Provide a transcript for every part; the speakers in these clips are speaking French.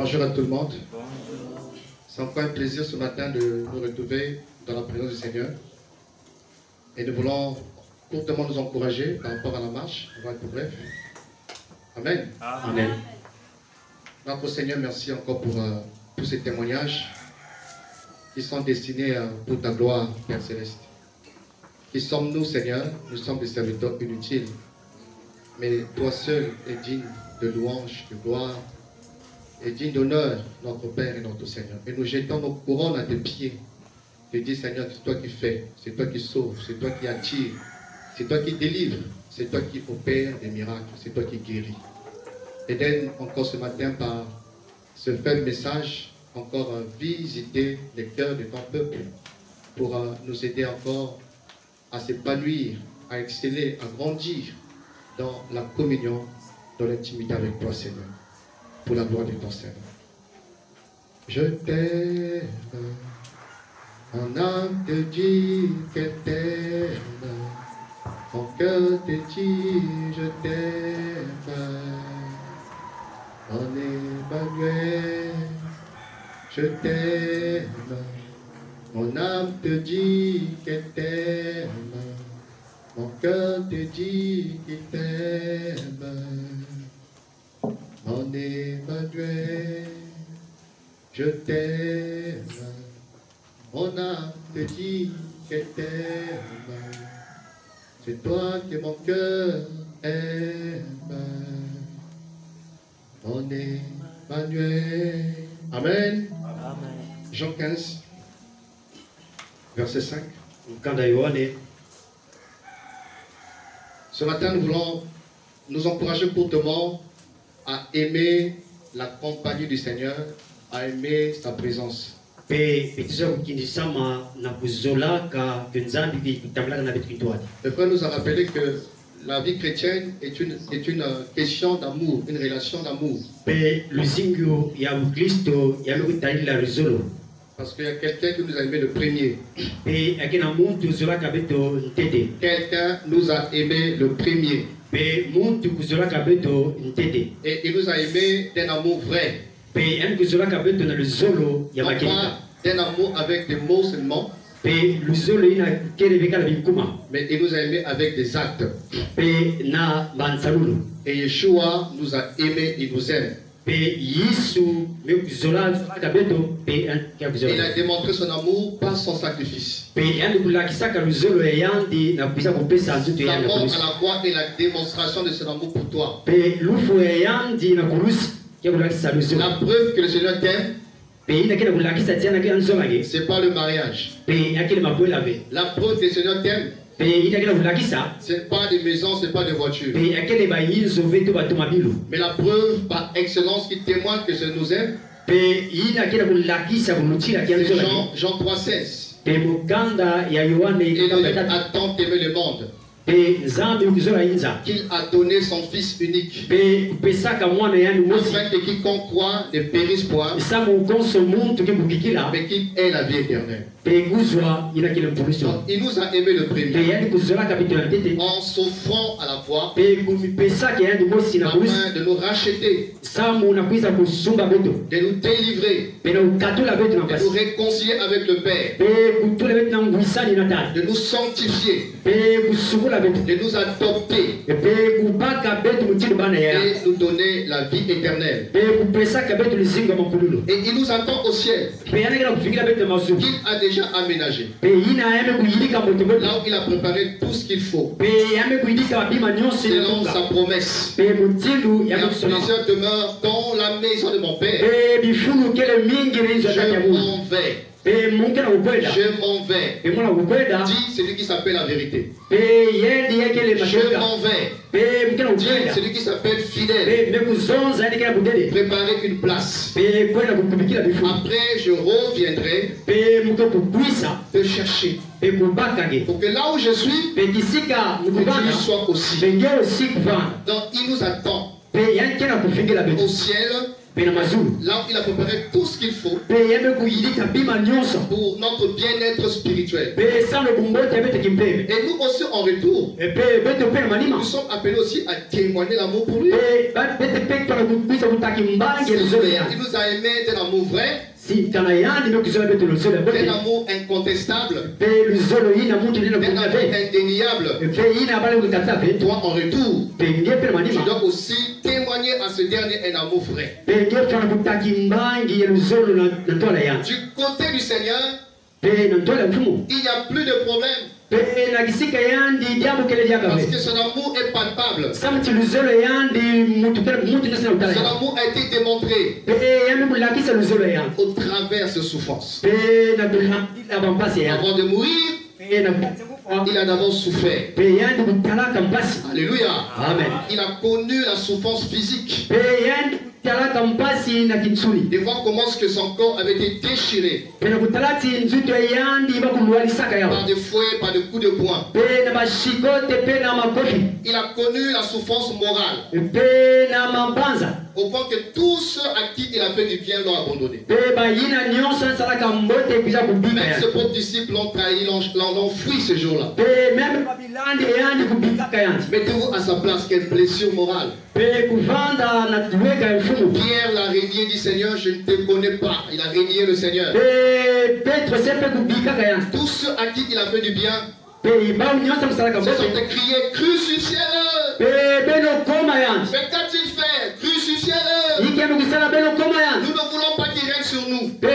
Bonjour à tout le monde. C'est encore un plaisir ce matin de nous retrouver dans la présence du Seigneur. Et nous voulons courtement nous encourager par rapport à la marche. On va être bref. Amen. Amen. Notre Seigneur, merci encore pour tous ces témoignages qui sont destinés pour ta gloire, Père Céleste. Qui sommes-nous, Seigneur? Nous sommes des serviteurs inutiles. Mais toi seul es digne de louange, de gloire, et digne d'honneur, notre Père et notre Seigneur. Et nous jetons nos couronnes à tes pieds. Et dis, Seigneur, c'est toi qui fais, c'est toi qui sauves, c'est toi qui attires, c'est toi qui délivres, c'est toi qui opères des miracles, c'est toi qui guéris. Et donne encore ce matin par ce faible message, encore visiter les cœurs de ton peuple pour nous aider encore à s'épanouir, à exceller, à grandir dans la communion, dans l'intimité avec toi, Seigneur, pour la gloire de ton Seigneur. Je t'aime, mon âme te dit qu'elle t'aime, mon cœur te dit je t'aime, mon Emmanuel, je t'aime, mon âme te dit qu'elle t'aime, mon cœur te dit qu'il t'aime, mon Emmanuel, je t'aime, mon âme te dit qu'elle t'aime, c'est toi que mon cœur aime, mon Emmanuel. Amen. Amen. Jean 15, verset 5. Ce matin, nous voulons nous encourager courtement à aimer la compagnie du Seigneur, à aimer sa présence. Les frère nous a rappelé que la vie chrétienne est une question d'amour, une relation d'amour. Parce qu'il y a quelqu'un qui nous a aimé le premier. Quelqu'un nous a aimé le premier. Et il nous a aimé d'un amour vrai. Non pas d'un amour avec des mots seulement. Mais il nous a aimé avec des actes. Et Yeshua nous a aimé, il nous aime. Il a démontré son amour par son sacrifice. Sa mort à la croix est la démonstration de son amour pour toi. La preuve que le Seigneur t'aime, c'est pas le mariage. La preuve que le Seigneur t'aime, c'est pas des maisons, c'est pas des voitures. Mais la preuve par excellence qui témoigne que ce nous aime, c'est Jean 3,16. Il a tant aimé le monde qu'il a donné son Fils unique, afin que quiconque croit ne périsse point, mais qu'il ait la vie éternelle. Donc, il nous a aimé le premier en s'offrant à la croix afin de nous racheter, de nous délivrer, de nous réconcilier avec le Père, de nous sanctifier, de nous adopter et nous donner la vie éternelle. Et il nous attend au ciel, qu'il a déjà aménagé, là où il a préparé tout ce qu'il faut selon sa promesse. Il y a plusieurs demeures dans la maison de mon Père. Je m'en vais. Je m'en vais, dit celui qui s'appelle la vérité. Je m'en vais, dit celui qui s'appelle fidèle. Préparer une place. Après je reviendrai te chercher, pour que là où je suis, que tu sois aussi. Donc il nous attend au ciel Là où il a préparé tout ce qu'il faut pour notre bien-être spirituel. Et nous aussi en retour, nous sommes appelés aussi à témoigner l'amour pour lui. Il nous a aimés d'un amour vrai, d'un amour incontestable, d'un amour indéniable. Toi en retour, tu dois aussi témoigner à ce dernier un amour vrai. Du côté du Seigneur, il n'y a plus de problème. Parce que son amour est palpable. Son amour a été démontré au travers de souffrances. Avant de mourir, il a d'abord souffert. Alléluia. Amen. Il a connu la souffrance physique. De voir comment est-ce que son corps avait été déchiré par des fouets, par des coups de poing. Il a connu la souffrance morale au point que tous ceux à qui il a fait du bien l'ont abandonné. Même ses propres disciples l'ont trahi, l'ont fui ce jour-là. Mettez-vous à sa place, quelle blessure morale. Pierre l'a renié, dit Seigneur, je ne te connais pas. Il a renié le Seigneur. Tous ceux à qui il a fait du bien se sont écriés, crucifiez-le. Mais qu'a-t-il fait? Crucifiez-le. Nous ne voulons pas qu'il règne sur nous. Ils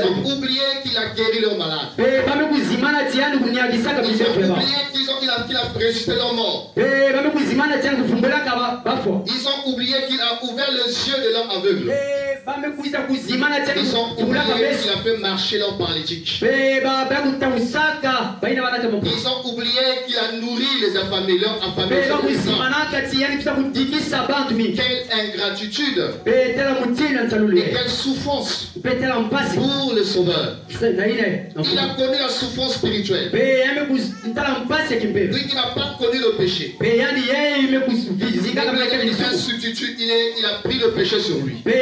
ont oublié qu'il a guéri leurs malades. Ils ont oublié qu'il a ressuscité leurs morts. Ils ont oublié qu'il a ouvert les yeux de leurs aveugles. Ils ont oublié qu'il a fait marcher leurs paralytiques. Ils ont oublié qu'il a nourri les affamés, leurs affamés. Quelle ingratitude et quelle souffrance pour le Sauveur. Il a connu la souffrance spirituelle. Lui qui n'a pas connu le péché. Il a un substitut, il a pris le péché sur lui. Lui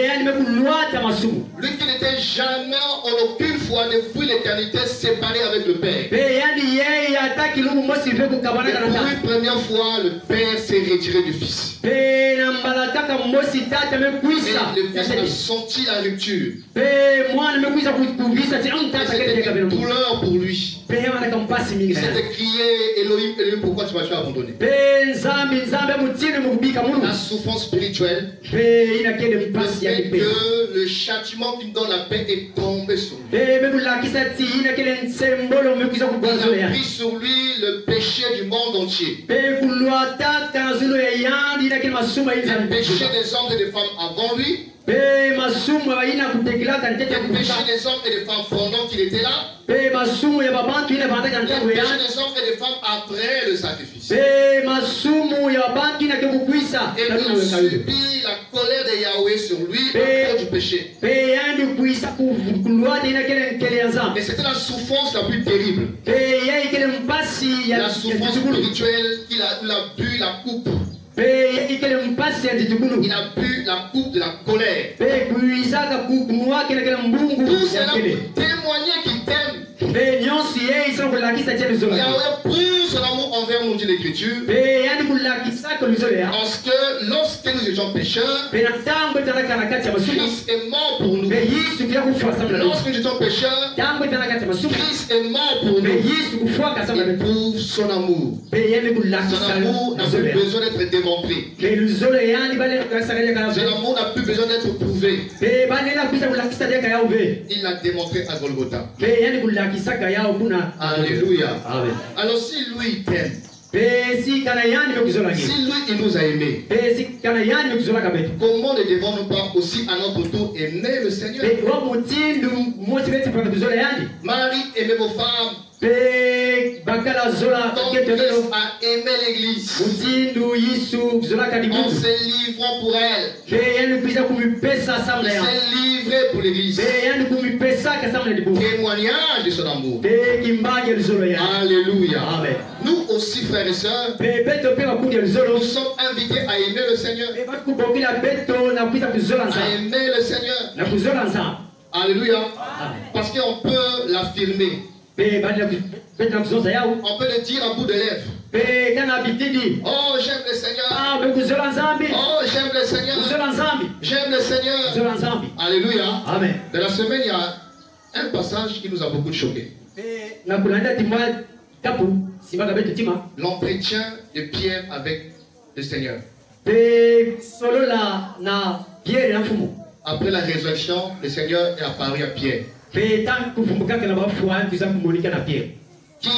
qui n'était jamais en aucune fois depuis l'éternité séparé avec le Père. Pour une première fois, le Père s'est retiré du Fils. Et le Fils a senti la rupture. C'était une douleur pour lui. Il s'était crié, Elohim, Elohim, pourquoi tu m'as fait abandonner? La souffrance spirituelle, le fait que le châtiment qui nous donne la paix est tombé sur lui. Il a pris sur lui le péché du monde entier. Le péché des hommes et des femmes avant lui. Le péché des hommes et des femmes pendant qu'il était là. Le péché des hommes et des femmes après le sacrifice. Et il a subi la colère de Yahweh sur lui à cause du péché. Et c'était la souffrance la plus terrible. La souffrance spirituelle qu'il a bu la coupe. Il a bu la coupe de la colère. Tout cela pour témoigner qu'il t'aime. Yahweh prouve son amour envers nous, dit l'Écriture. Parce que lorsque nous étions pécheurs, Christ est mort pour nous. Lorsque nous étions pécheurs, Christ est mort pour nous. Il prouve son amour. Son amour n'a plus besoin d'être démontré. Son amour n'a plus besoin d'être prouvé. Il l'a démontré à Golgotha. Alléluia. Alors si lui t'aime, si lui il nous a aimés, comment ne devons-nous pas aussi à notre tour aimer le Seigneur? Marie, aimez vos femmes Pe bakala zola Ton ketelo. Fils a aimé l'Église Mutindu Yisu zola en kadibu. se livrant pour elle. Pe yanu pisa kumipesa Il samle ya. s'est livré pour l'Église. Pe yanu kumipesa ka samle dibu. Témoignage de son amour. Pe kimbaje zolo ya. Alléluia. Amen. Nous aussi, frères et sœurs, Pe beto pe bakudi zolo. nous sommes invités à aimer le Seigneur. Pe batu kubokila beto na pisa kuzola À nsa. aimer le Seigneur. Na kuzola nsa. Alléluia. Amen. Parce qu'on peut l'affirmer. Pe bani na beto na kuzola yao. On peut le dire à bout de lèvres. Pe kana bitidi. Oh, j'aime le Seigneur. Ah, be kuzola nzambi. Oh, j'aime le Seigneur. Kuzola nzambi. J'aime le Seigneur. Kuzola nzambi. Alléluia. Amen. Dans la semaine, il y a un passage qui nous a beaucoup choqués. Na kulanda timwa tapu sibaga beto tima. L'entretien de Pierre avec le Seigneur. Pe solo na Pierre na fumu. Après la résurrection, le Seigneur est apparu à Pierre, Pe tan kufumbuka kana bafua tuza kumunika na Pierre. qui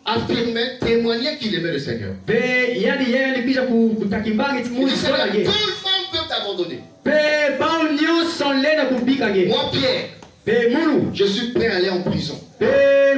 affirmait, témoignait qu'il aimait le Seigneur. Pe yani yeye alikuja kutakimbangi Il timu dit, Seigneur, sola tout le ye. monde peut t'abandonner. Pe bao nyonso lena kubika ye. Moi, Pierre, Pe munu. je suis prêt à aller en prison. Pe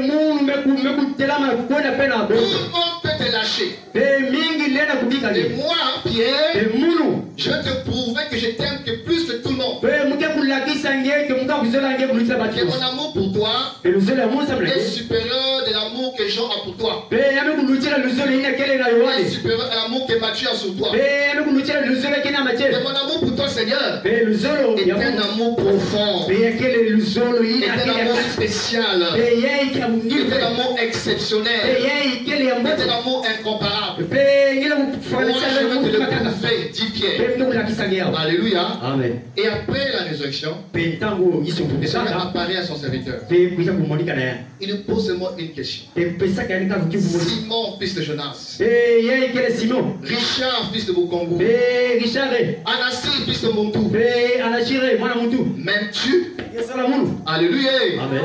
munu meku telama kwenda pena Tout bo. le monde peut te lâcher. Pe mingi lena kubika Mais ye. moi, Pierre, Pe munu. je vais te prouver que je t'aime que plus que tout le monde. Pe muke kulakisa nge ke muka kuzola nge kulisa Que batu. mon amour pour toi Pe luzola musa est mleke. supérieur de l'amour que Jean a pour toi. Pe yame kuluchira luzola ina kele na Est Yohane. supérieur à l'amour que Matthieu a sur toi. Pe yame kuluchira luzola kina Que mache. mon amour pour toi, Seigneur, Pe luzolo est ya un Mungu. amour profond. Pe yakele luzolo Est ina un kele amour ya. spécial. Pe yeye Est kamungipe. un amour Pe exceptionnel. yeye kele ya Est mbote. un amour incomparable. Pe ngile Moi, kufanisa je na vais Mungu te le makaka. prouver, dit Pierre. Pe mtu kulakisa nge yao. Alléluia. Amen. Et après la résurrection, Pe ntango yiso le Seigneur kubukaka. apparaît à son serviteur. Pe kuisa kumonika na ya. Il lui pose seulement une question. Pe pesa kani ka kukibu mo. Simon, fils de Jonas. Pe yeye kele Simon. Richard, fils de Bokongo. Pe Richard. Anassir, fils de Montou. Pe anashire mwana mtu. M'aimes-tu? Yesala munu. Alléluia. Amen.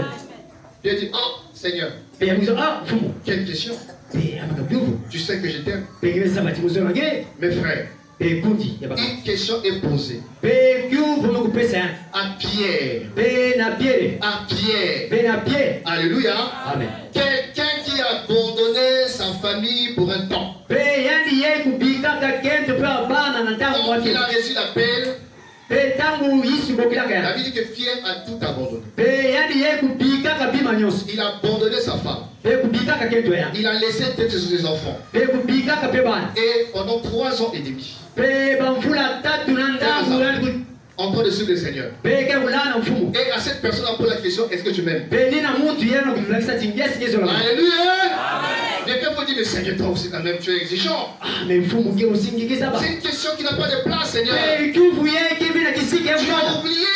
Dieu dit, oh Seigneur, Pe yamuzo ah fumu. quelle question. Pe amakabyuvu. Tu sais que je t'aime. Pe ngebe sabati kuzola nge. Mes frères, Pe kundi ya baka. une question est posée Pe kyuvu mekupesa ya. à Pierre. Pe na Pierre. À Pierre. Pe na Pierre. Alléluia. Amen. Quelqu'un qui a abandonné sa famille pour un temps. Pe yani yeye kubikaka kento pe abana na ntango Quand il a wake. reçu l'appel, Pe tangu yisu bokilaka la ya. Bible dit que Pierre a tout abandonné. Pe yani yeye kubikaka bima nyonso. Il a abandonné sa femme. Pe kubikaka kento ya. Il a laissé peut-être ses enfants. Pe kubikaka pe bana. Et pendant 3 ans et demi, Pe bamvula tatu na ndangu yani en train de suivre le Seigneur. pe ke ulana mfumu. Et à cette personne, on pose la question, est-ce que tu m'aimes? Pe nina muntu yena kulakisa tingesi ngezo la. Alléluia. Quelqu'un peut dire, mais Seigneur, toi aussi quand même, tu es exigeant. Ah me mfumu nge usingikiza ba. C'est une question qui n'a pas de place, Seigneur. Pe kyuvu yeye kibi na kisike Tu as mwana. oublié.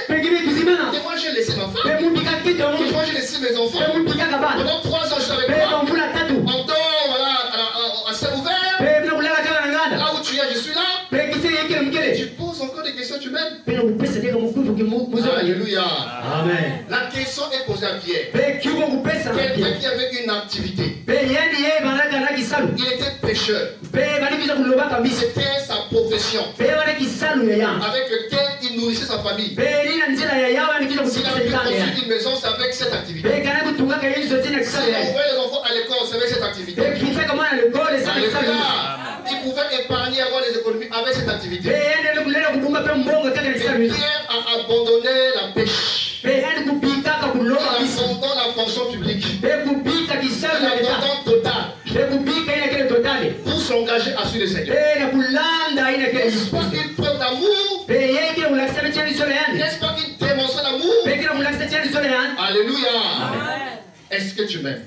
Pe kibi kuzimana. Et moi, j'ai laissé ma femme. Pe muntu kakito Et muntu. moi, j'ai laissé mes enfants. Pe muntu kakabana. Pendant 3 ans, je suis avec Pe toi. bamvula tatu. On dort, voilà, à ciel ouvert. Pe mna kulala kala ngada. Là où tu es, je suis là. Pe kisike yekele Et mkele. tu poses encore des questions, tu m'aimes? Pe kupesa ndeka mkuvu kimuzo. Alléluia. Amen. La question est posée à Pierre. Pe kyuvu kupesa. Quelqu'un qui avait une activité. Pe yani yeye banaka na kisalu. Il était pêcheur. Pe balikiza kuloba kabisa. C'était sa profession Pe wana kisalu ya ya. avec lequel il nourrissait sa famille. Pe nina nzira ya yawa nikija S'il a kutikisa pu itande ya. construire une maison, c'est avec cette activité. Pe kana kutungaka yesu zina S'il kisalu a ya. envoyé les enfants à l'école, c'est avec cette activité. Pe kifika mwana lekole sana kisalu. Alléluia. Il pouvait épargner, avoir des économies avec cette Pe activité. yende kulela kubunga pe mbonga kaka Mais kisalu. Pierre a abandonné la pêche. Pe yende kupikaka Il kuloba a kabisa. abandonné la fonction publique. Pe kupika kisalu ya leta. L'abandon total Pe kupika ina kile totale. pour s'engager à suivre le Seigneur. Pe na kulanda ina kile N'est-ce Yesu. pas une preuve d'amour? Pe yeye kile ulakisa chani sole yani. N'est-ce pas une démonstration d'amour? Pe kile ulakisa chani sole yani. Alléluia. Est-ce que tu m'aimes?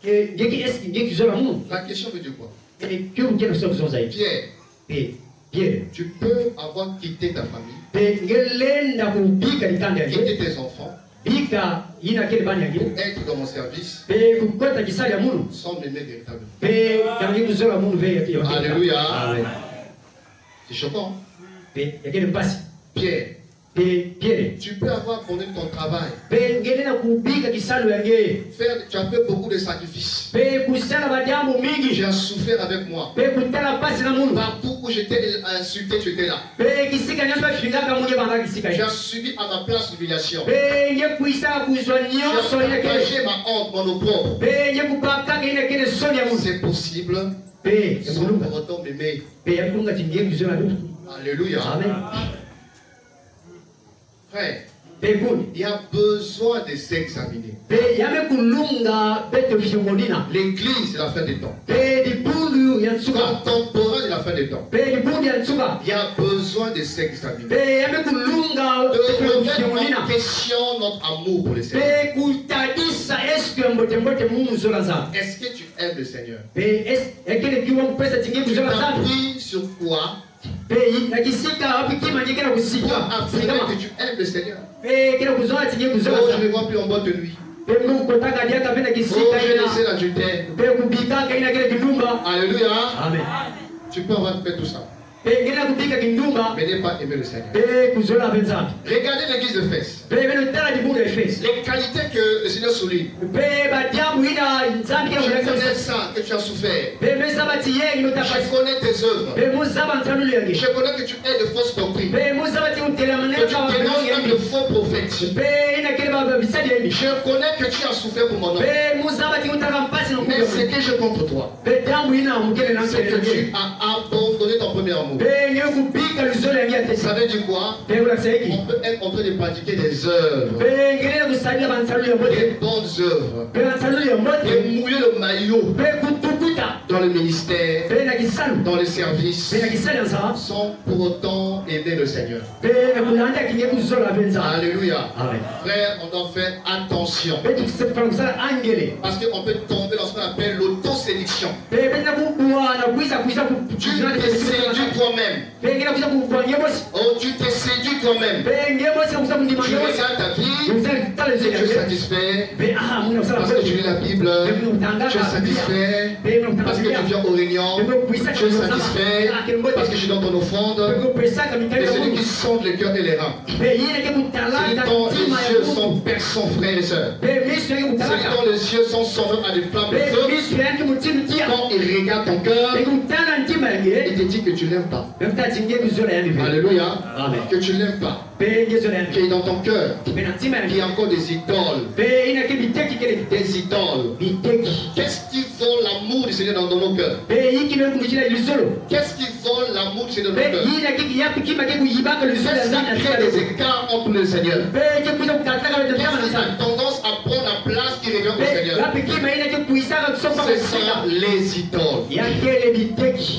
Ke ngeki eski ngeki zola mu. La question veut dire quoi? Pe kyo kile so so zaidi. Pierre, Pe Pierre. tu peux avoir quitté ta famille, Pe ngelenda kupika litande ya. quitté tes enfants, Bika ina kile bani yangi. pour être dans mon service Pe kukota kisali ya munu. sans m'aimer véritablement. Pe kangi kuzola munu ve yati yote. Alléluia. Amen. C'est choquant. Pe yakile mpasi. Pierre, Pe Pierre. tu peux avoir abandonné ton travail. Pe ngelenda kubika kisali yangi. Tu as fait beaucoup de sacrifices. Pe kusala bajambo Tu mingi. as souffert avec moi. Pe kutala pasi na munu. Partout où j'étais insulté, tu étais là. Pe kisika nyaswa Tu as subi à ma place l'humiliation. Tu as partagé ma honte, mon opprobre. C'est possible. Sans pour autant m'aimer. Alléluia. Amen. Frère, il y a besoin de s'examiner. L'église, c'est la fin des temps. Contemporain de la fin des temps. Il y a besoin de s'examiner. De remettre en question notre amour pour le Seigneur. Est-ce que tu aimes le Seigneur? Tu t'as pris sur quoi pour affirmer que tu aimes le Seigneur? Oh, je ne vois plus en boîte de nuit. Oh, j'ai laissé l'adultère. Alléluia. Amen. Tu peux avoir fait tout ça, mais n'ai pas aimé le Seigneur. Regardez l'église de Fès. Les qualités que le Seigneur souligne. Je connais ça que tu as souffert. Je connais tes œuvres. Je connais que tu es de fausses doctrines. Que tu dénonces même de faux prophètes. Je connais que tu as souffert pour mon nom. Mais ce que je contre toi, c'est que tu as abandonné ton premier amour. Ça veut dire quoi? On peut être en train de pratiquer des œuvres, des bonnes œuvres, et mouiller le maillot dans le ministère, dans le service, sans pour autant aimer le Seigneur. Alléluia. Frère, on doit faire attention, parce qu'on peut tomber dans ce qu'on appelle l'autoséduction. Tu t'es séduit toi-même. Oh, tu t'es séduit toi-même. Tu regardes ta vie, et tu es satisfait parce que tu lis la Bible. Tu es satisfait parce que tu viens aux réunions. Tu es satisfait parce que je suis dans ton offrande. Et celui qui sonde le cœur et les reins. Celui dont les yeux sont perçants, frères et sœurs. Celui dont les yeux sont semblants à des flammes de feu. Quand il regarde ton cœur, il te dit que tu l'aimes pas. Alléluia. Amen. Que tu l'aimes pas. Qui est dans ton cœur. Il y a encore des idoles. Des idoles. Qu'est-ce qui vole l'amour du Seigneur dans nos cœurs? Qu'est-ce qui vole l'amour du Seigneur dans nos cœurs? Qu'est-ce qui crée des écarts entre le Seigneur? Qu'est-ce qui a tendance à prendre la place qui revient au Seigneur? Ce sont les idoles.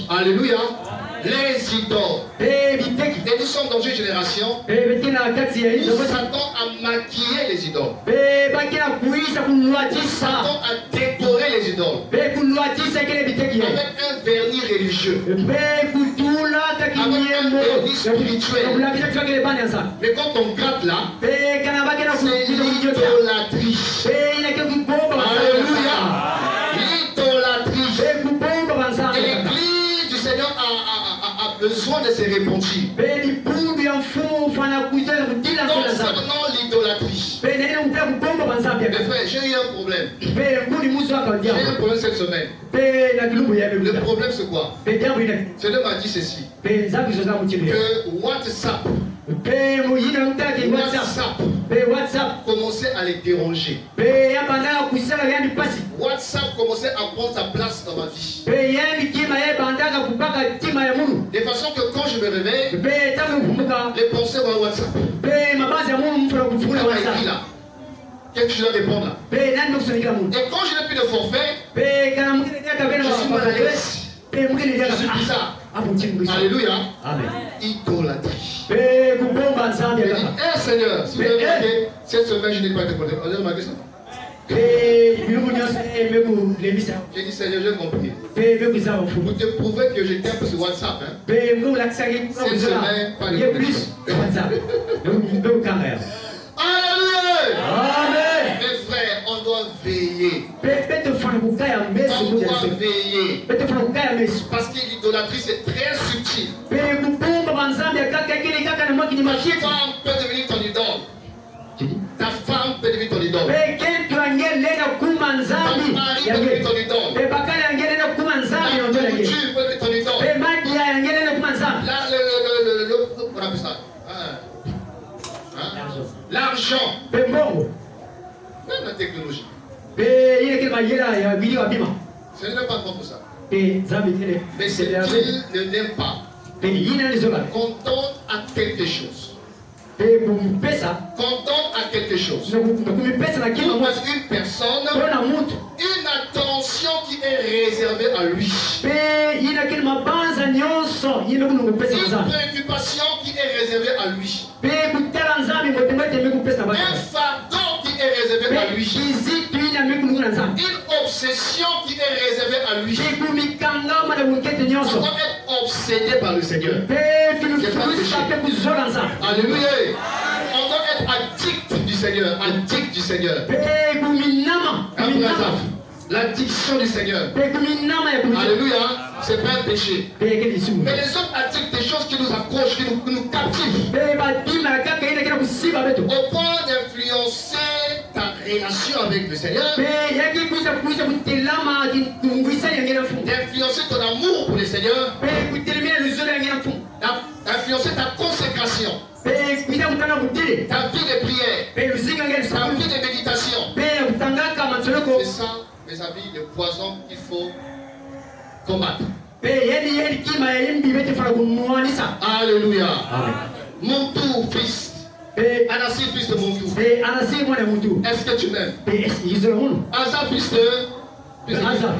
Alléluia. Les idoles. Et nous sommes dans une génération où Satan a maquillé les idoles. Satan a décoré les idoles avec un vernis religieux, avec un vernis spirituel. Mais quand on gratte là, c'est l'idolâtrie. Alléluia. L'idolâtrie. Et l'église du Seigneur a besoin de se repentir concernant l'idolâtrie. Mes frères, j'ai eu un problème. J'ai eu un problème cette semaine. Le problème c'est quoi? Seigneur m'a dit ceci, que WhatsApp commençait à les déranger. WhatsApp commençait à prendre sa place dans ma vie. De façon que quand je me réveille, les pensées vont à WhatsApp. Qu'est-ce que je dois répondre là? Et quand je n'ai plus de forfait, je suis mal à l'aise. Je suis bizarre. Alléluia. Idolâtrie. Je dis, hé Seigneur, si vous avez remarqué, cette semaine je n'ai pas été connecté. Vous avez remarqué ça? J'ai dit Seigneur, j'ai compris. Pour te prouver que j'étais un peu sur WhatsApp. Cette semaine, pas de connexion. Alléluia. Amen. Mes frères, on doit veiller. On doit veiller. Parce que l'idolâtrie c'est très subtil. Ta femme peut devenir ton idole. Ta femme peut devenir ton idole. Ta mari peut devenir ton idole. La nourriture peut devenir ton idole. Là, on appelle ça L'argent. Pe mbongo. Même la technologie. Pe ile kile mayela ya video abima. Ce n'est pas bon pour ça. Pe zambi ile. Mais c'est qu'il ne n'aime pas. Pe yina ni zola. Qu'on donne à quelque chose. Pe kumpesa. Qu'on donne à quelque chose. Kumpesa na kitu Pour une personne. Pona mtu. Une attention qui est réservée à lui. Pe yina kile mabanza nyonso yine kumpesa Une nzambi. préoccupation qui est réservée à lui. Pe kutala nzambi ngotemete mekumpesa Un fardeau qui est réservé à lui. Kizitu yina mekununga nzambi. Une obsession qui est réservée à lui. Pe kumikangama na kunkete On nyonso. doit être obsédé par le Seigneur. Pe filufurusa pe kuzola nzambi. Alléluia. On doit être addict du Seigneur. Addict du Seigneur. Pe kuminama. L'addiction du Seigneur. Pe kuminama ya kumikete. Alléluia. C'est pas un péché. Pe kile sumu. Mais les autres addicts des choses qui nous accrochent, qui nous captivent. Pe badima kaka ile kile kusiba betu. Au point d'influencer ta relation avec le Seigneur. Pe yaki kuisa kutelama kungwisa yangena fu. D'influencer ton amour pour le Seigneur. Pe kutelemea luzolo yangena fu. D'influencer ta consécration. Pe kuita kutana kutile. Ta vie de prière. Pe luzinga ngena Ta sabu. vie de méditation. Pe kutangaka matsoloko. C'est ça, mes amis, le poison qu'il faut combattre. Pe yedi kima yimbi bete fara kumwanisa. Alléluia. Amen. Mon tour, fils. Pe Anassi, fils de mon tour. pe anasi mwana mutu. Est-ce que tu m'aimes? Pe izola munu. Asa, fils de Asa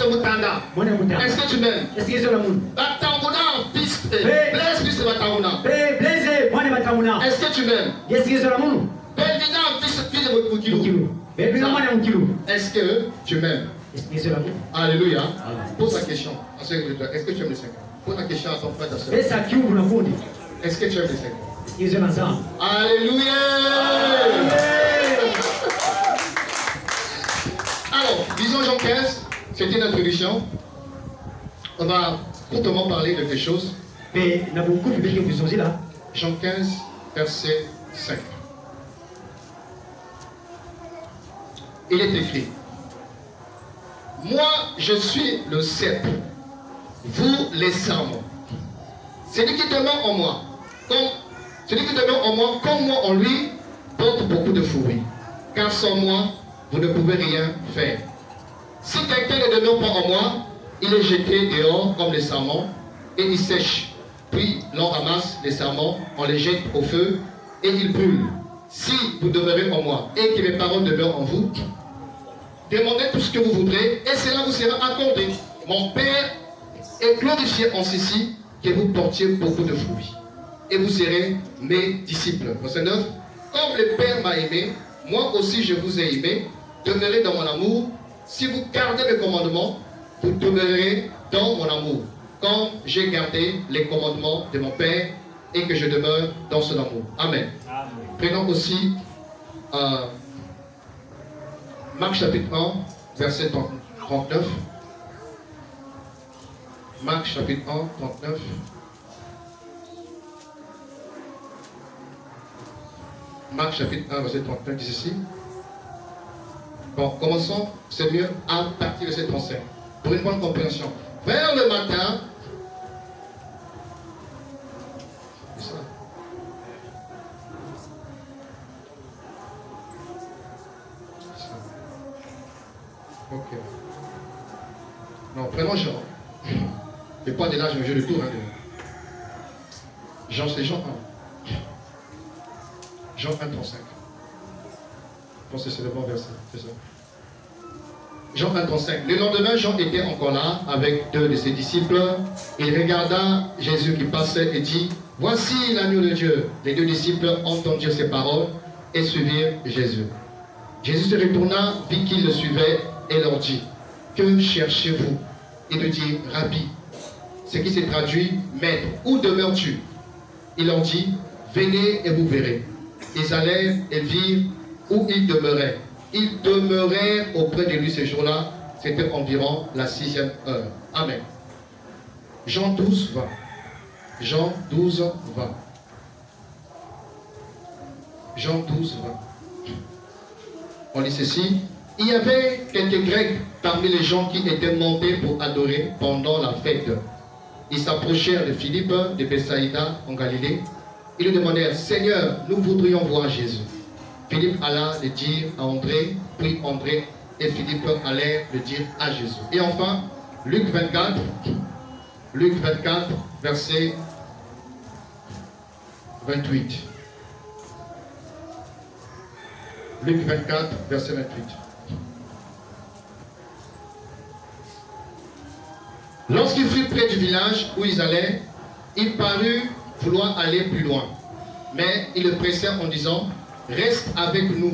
Mutanda. mwana muta. Est-ce que tu m'aimes? Est-ce que izola munu? Batanguna, fils de Oui. Blaise, fils de Batanguna. Pe blaze mwana batamuna. Est-ce que tu m'aimes? Est-ce que izola munu? Belvina, fils de Mukilou. Mukilu. Pe bina mwana mukilu. Est-ce que tu m'aimes? Est-ce que izola munu? Alléluia. Amen. Pose la question. Est-ce que tu aimes le Seigneur? Pose la question à ton frère, ta soeur. Pe sa kiu na fundi. Est-ce que tu aimes le Seigneur? Est-ce que izola nzambi? Alléluia. Alors, disons Jean 15, c'était une introduction. On va courtement parler de quelque chose. Pe na bukufi beke kuzonzi la. Jean 15, verset 5. Il est écrit: moi, je suis le cep, vous les sarments. Celui qui demeure en moi, comme moi en lui, porte beaucoup de fruits. Car sans moi, vous ne pouvez rien faire. Si quelqu'un ne demeure pas en moi, il est jeté dehors comme les sarments et il sèche. Puis l'on ramasse les sarments, on les jette au feu et ils brûlent. Si vous demeurez en moi et que mes paroles demeurent en vous, demandez tout ce que vous voudrez et cela vous sera accordé. Mon Père est glorifié en ceci, que vous portiez beaucoup de fruits. Et vous serez mes disciples. Verset 9. Comme le Père m'a aimé, moi aussi je vous ai aimé. Demeurez dans mon amour. Si vous gardez mes commandements, vous demeurerez dans mon amour. Comme j'ai gardé les commandements de mon Père et que je demeure dans son amour. Amen. Amen. Prenons aussi Marc chapitre 1, verset 39. Marc chapitre 1, 39. Marc chapitre 1, verset 39 dit ceci. Bon, commençons, c'est mieux, à partir de cette pensée, pour une bonne compréhension. Vers le matin, c'est ça. Ok. Non, prenons Jean. Et pas de là, je me joue le tour. Hein, Jean, c'est Jean 1. Jean 1, 35. Je pense que c'est le bon verset. C'est ça. Jean 1, 35. Le lendemain, Jean était encore là avec deux de ses disciples. Il regarda Jésus qui passait et dit: voici l'agneau de Dieu. Les deux disciples entendirent ces paroles et suivirent Jésus. Jésus se retourna, vit qu'ils le suivaient et leur dit: que cherchez-vous? Il leur dit: Rabbi, ce qui se traduit maître, où demeures-tu? Il leur dit: venez et vous verrez. Ils allèrent et virent où il demeurait. Ils demeurèrent auprès de lui ce jour-là. C'était environ la 6e heure. Amen. Jean 12, 20. Jean 12, 20. Jean 12, 20. On lit ceci. Il y avait quelques Grecs parmi les gens qui étaient montés pour adorer pendant la fête. Ils s'approchèrent de Philippe de Bethsaïda en Galilée Ils lui demandèrent, Seigneur, nous voudrions voir Jésus. Philippe alla le dire à André, puis André et Philippe allaient le dire à Jésus. Et enfin, Luc 24, verset 28. Luc 24, verset 28. Lorsqu'il fut près du village où ils allaient, il parut vouloir aller plus loin. Mais ils le pressèrent en disant, reste avec nous,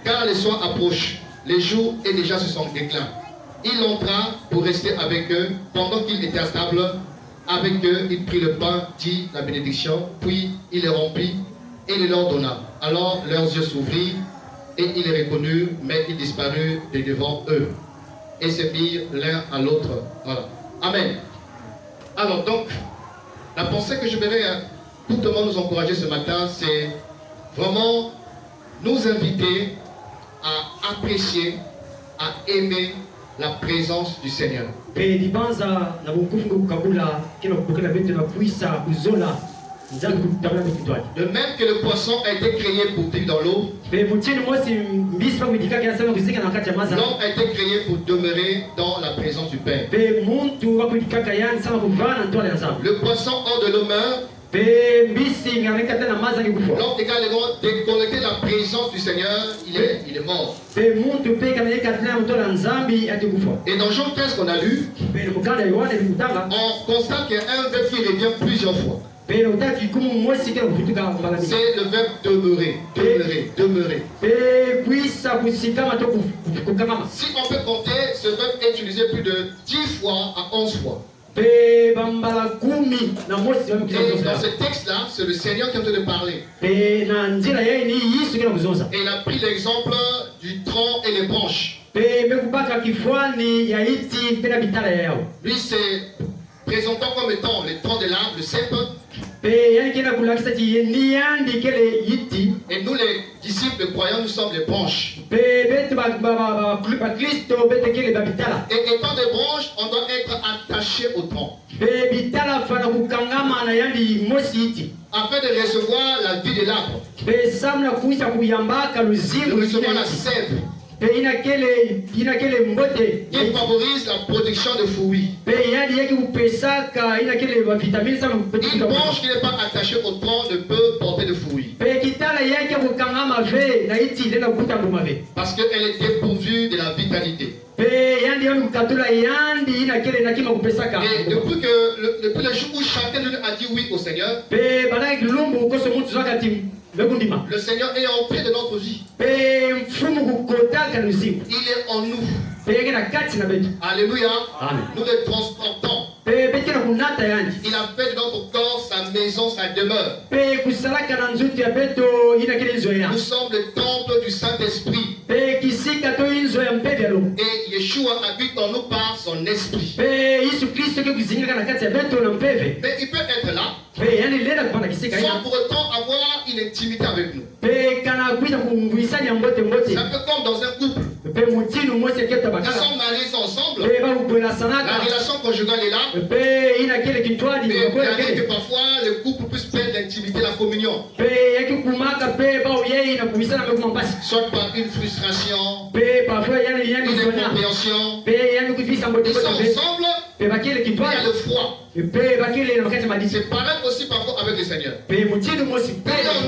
car le soir approche, les jours est déjà sur son déclin. Il entra pour rester avec eux. Pendant qu'il était à table avec eux, il prit le pain, dit la bénédiction, puis il le remplit et le leur donna. Alors leurs yeux s'ouvrirent et ils les reconnurent, mais il disparut de devant eux et se mirent l'un à l'autre. Voilà. Amen. Alors donc, la pensée que je voudrais tout le monde nous encourager ce matin, c'est vraiment nous inviter à apprécier, à aimer la présence du Seigneur. De même que le poisson a été créé pour vivre dans l'eau, l'homme a été créé pour demeurer dans la présence du Père. Le poisson hors de l'eau meurt. L'homme également déconnecté de la présence du Seigneur, il est mort. Et dans Jean 15 qu'on a lu, on constate qu'il y a un verbe qui revient plusieurs fois. C'est le verbe demeurer, demeurer. Si on peut compter, ce verbe est utilisé plus de 10 fois à 11 fois. Et dans ce texte-là, c'est le Seigneur qui est en train de parler. Et il a pris l'exemple du tronc et les branches. Lui, c'est présentant comme étant les troncs de l'arbre, le cèpe. Et nous, les disciples croyants, nous sommes les branches. Et étant des branches, on doit être attaché au tronc. Afin de recevoir la vie de l'arbre. De recevoir la sève. Qui favorise la production de fruits. Une branche qui n'est pas attachée au tronc ne peut porter de fruits. Parce qu'elle est dépourvue de la vitalité. Et depuis le jour où chacun de nous a dit oui au Seigneur, le Seigneur est entré de notre vie. Il est en nous. Alléluia. Nous le transportons. Il a fait de notre corps sa maison, sa demeure. Nous sommes le temple du Saint-Esprit. Et Yeshua habite en nous par son esprit. Mais il peut être là sans pour autant avoir une intimité avec nous. C'est un peu comme dans un couple. Ils sont mariés ensemble. La relation conjugale est là. Mais il arrive que parfois le couple puisse perdre l'intimité, la communion. Soit par une frustration, une incompréhension. Ils sont ensemble. Il y a le froid. C'est pareil aussi parfois avec le Seigneur. Et en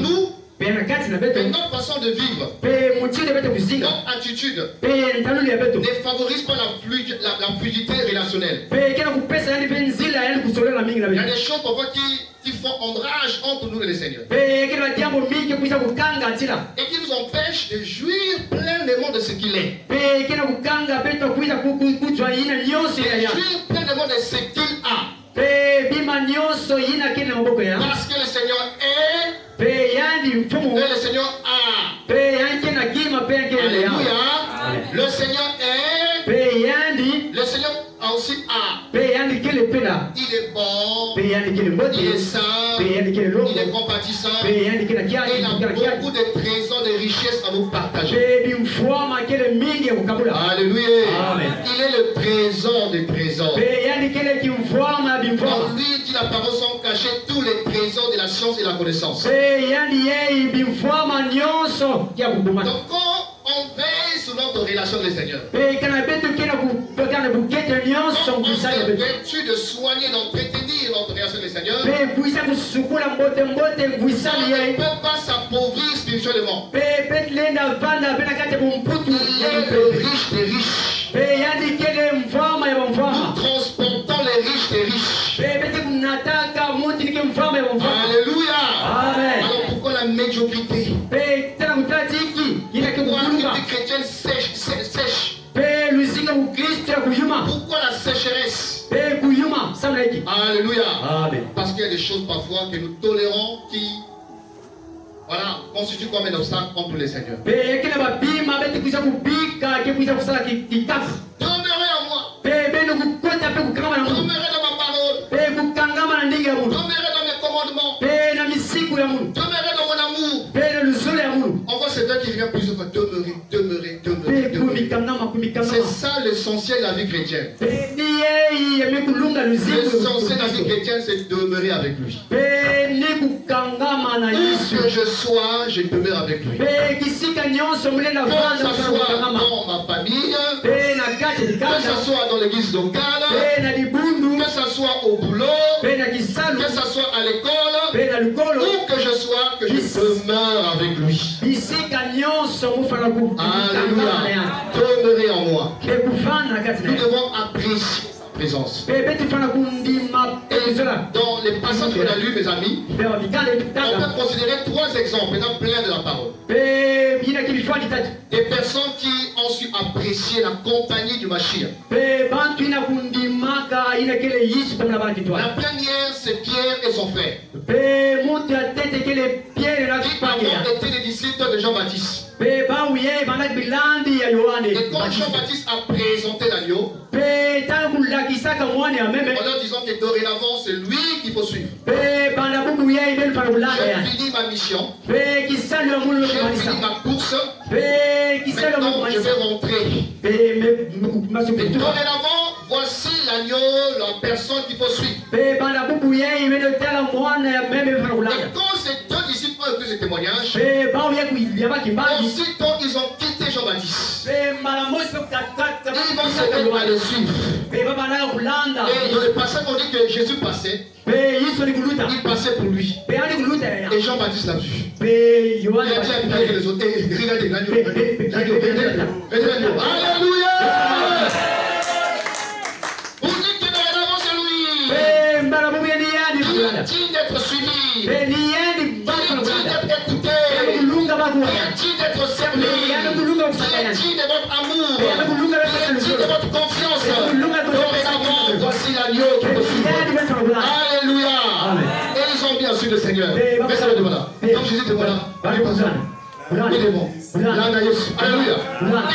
nous, notre façon de vivre, notre attitude ne favorise pas la fluidité relationnelle. Il y a des choses parfois qui font ombrage entre nous et le Seigneur. Et qui nous empêchent de jouir pleinement de ce qu'il est. De jouir pleinement de ce qu'il a. Parce que le Seigneur est. Et le Seigneur a. Alléluia. Le Seigneur est. Le Seigneur aussi a. Il est bon. Il est saint. Il est compatissant. Et il a beaucoup de trésors, de richesses à nous partager. Alléluia. Il est le trésor des trésors. En lui, dit la parole, sont cachés tous les trésors de la science et la connaissance. pe yani yeye bimfama nyonso ya kubuma Donc quand on veille sur notre relation avec le Seigneur, pe kana betu kina kana bukete nyonso on ngusanya se betu vertu de soigner, d'entretenir notre relation avec le Seigneur. pe kuisa kusukula mbote mbote On ngusani ne yeye peut pas s'appauvrir spirituellement. pe lenda vanda pena kate bumputu Il est le riche des riches. pe yani kele mfama ya Nous mfama transportons les riches des riches. pe bete kunataka muti nike mfama ya mfama Alléluia. amen Alors pourquoi la médiocrité? pe tena kutatiki ina Pourquoi la kebulunga vie chrétienne sèche? pe lusinga ukristo ya kuyuma Pourquoi la sécheresse? pe kuyuma samna hiki Alléluia. amen Parce qu'il y a des choses parfois que nous tolérons qui, voilà, constituent comme un obstacle contre le Seigneur. pe kila bapima bete kuisa kupika ke kuisa kusala kikapu Demeurez en moi. pe beno kukota pe kukangama na mundu Demeurez dans ma parole. pe kukangama na ndingi ya mundu Demeurez dans mes commandements. pe na misiku ya mundu Demeurez dans mon amour. pe na luzolo ya mundu On voit cet homme qui vient plusieurs fois. Demeurer, demeurer, pe demeurer, demeurer. kumikangama kumikangama C'est ça l'essentiel de la vie chrétienne. pe ni yeye yemekulunga luziku L'essentiel de la vie chrétienne, c'est de demeurer avec lui. pe ni kukangama na Où yesu que je sois, je demeure avec lui. pe kisika nyonso mulenda Que vanda ce kusala soit kukangama dans ma famille, pe na kati que likanda ce soit dans l'église locale, pe na libundu que ce soit au boulot, pe na kisalu que ce soit à l'école, pe na lukolo où que je sois, que je demeure avec lui. bisika nyonso mufana Alléluia. kukangama ya Demeurer en moi. pe kufana na kati na Nous ye devons apprécier sa présence. pe beti fana kundima Et ezola dans les passages qu'on a lus, mes amis, pe wabikale on bitaka peut considérer trois exemples, maintenant plein de la parole. pe bina kibifwa ditatu Des personnes qui ont su apprécier la compagnie du Mashiach. pe bantu ina kundimaka ina kele yisu pamna bantu La twa première, c'est Pierre et son frère, pe mutu atete kele piere na qui kipake ya ont été les disciples de Jean-Baptiste. pe bauye bana bilandi ya yohane Et quand Jean-Baptiste a présenté l'agneau, pe tangu kulakisaka mwane ya meme en leur disant que dorénavant, c'est lui qu'il faut suivre. pe bana buku ye ibeli fana kulanga ya J'ai fini ma mission, pe kisalu ya mulu j'ai kumalisa fini ma course, pe kisalu ya mulu maintenant je kumalisa vais rentrer. pe Et masukutua dorénavant, voici l'agneau, la personne qu'il faut suivre. pe bana buku ye ibeli tala mwana ya meme fana Et kulanga quand ces deux disciples ont écouté ce témoignage, pe bauye kuiliaba kimbali aussitôt ils ont quitté Jean-Baptiste. pe mara mosi pe kutakata Ils vont se mettre à le suivre. pe baba nayo kulanda Et dans le passage, on dit que Jésus passait, pe yiso ni kuluta il passait pour lui. pe ani kuluta ya Et Jean-Baptiste l'a vu. pe Il yohane a dit à Pierre et les autres, hey, regardez l'agneau, l'agneau, regardez l'agneau. Alléluia! Vous dites que dorénavant c'est lui. pe mbala bubu ya ni yani Il kulanda est digne d'être suivi. pe ni yani Il baba est digne kulanda d'être écouté. yani kulunga babu Il est digne d'être servi. yani kulunga Il kusaka est yani digne de votre amour. yani kulunga Il est digne de votre confiance. Dorénavant, voici l'agneau qui vous suit. yani besa kulanda Alléluia. Amen. Et ils ont bien su le Seigneur. Eh, Mais ça le demanda. Donc Jésus demanda. bali kulanda Il est bon. Là, on a Jésus. Alléluia. kulanda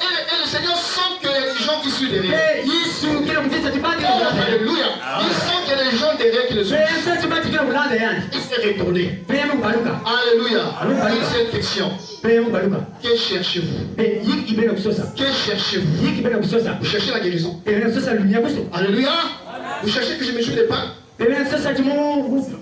Et le Seigneur sent que les gens qui suivent derrière. pe yisu kila mtisa tibati kulanda Alléluia. Il sent qu'il y a des gens derrière qui le pe suivent. yasa tibati kila kulanda yani Il s'est retourné. pe yamu baluka Alléluia. Une seule question. pe yamu baluka Que cherchez-vous? pe yiki bena kusosa Que cherchez-vous? yiki bena kusosa Vous cherchez la guérison. pe bena kusosa lunya kuso Alléluia. Vous cherchez que je me joue des pains. pe bena kusosa timu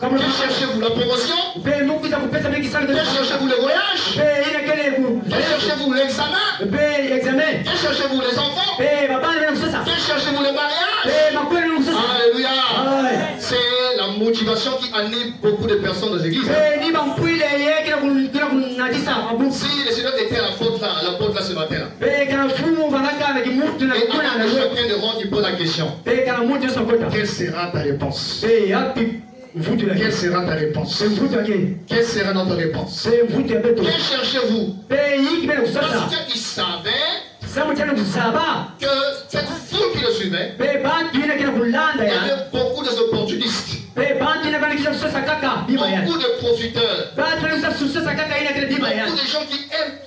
kama Que cherchez-vous? La promotion? pe mungu za kupesa mengi sana Que cherchez-vous? Le voyage? pe ina kele ku Que cherchez-vous? L'examen? pe examen Que cherchez-vous? Les enfants? pe baba bena kusosa Que cherchez-vous? Le mariage? pe makweli bena kusosa Alléluia. Amen. C'est la motivation qui anime beaucoup de personnes dans les églises. pe ni bampwile ye kila kunadisa abu Si le Seigneur était à la porte là ce matin, pe kana fumu banaka na kimutu na et kuna avant na que wewe chacun de rendre, il pose la question. pe kana mutu sokota Quelle sera ta réponse? pe yapi mvutu la Quelle sera ta réponse? pe mvutu yake Quelle sera notre réponse? pe mvutu ya beto Que cherchez-vous? pe yiki bena kusosa Parce qu'ils savaient samu tena kusaba que cette foule qui le suivait, pe bantu ina kila kulanda il y ya avait beaucoup d'opportunistes, pe bantu ina bana kisha kusosa kaka bima ya beaucoup de profiteurs, bantu ina kusosa kaka ina kila bima ya beaucoup de gens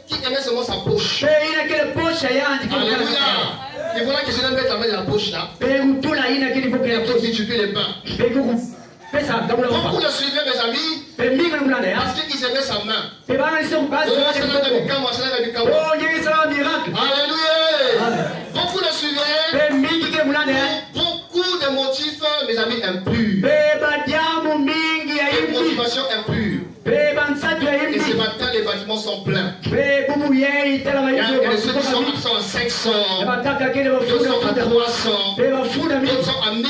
qui aimaient seulement sa poche. pe ina kila posha ya ndiko Alléluia. Et voilà que je vais mettre la main dans la poche là. pe utula ina kila boke Et ya pour distribuer les pains. pe kuku pesa kabula Beaucoup mpa le suivaient, mes amis, pe minga kulanda ya parce qu'ils aimaient sa main. pe bana iso basi Oh, ya c'est kila là du boke camp, c'est là du camp. oh nyingi sawa miracle Alléluia. Amen. Beaucoup le suivaient. pe mingi kila kulanda ya Beaucoup de motifs, mes amis, impurs. pe badiamu mingi ya Des imbi motivations Et ce matin, les bâtiments sont pleins. Il y a des ceux qui sont à 500, d'autres sont à 300, d'autres sont à 1000.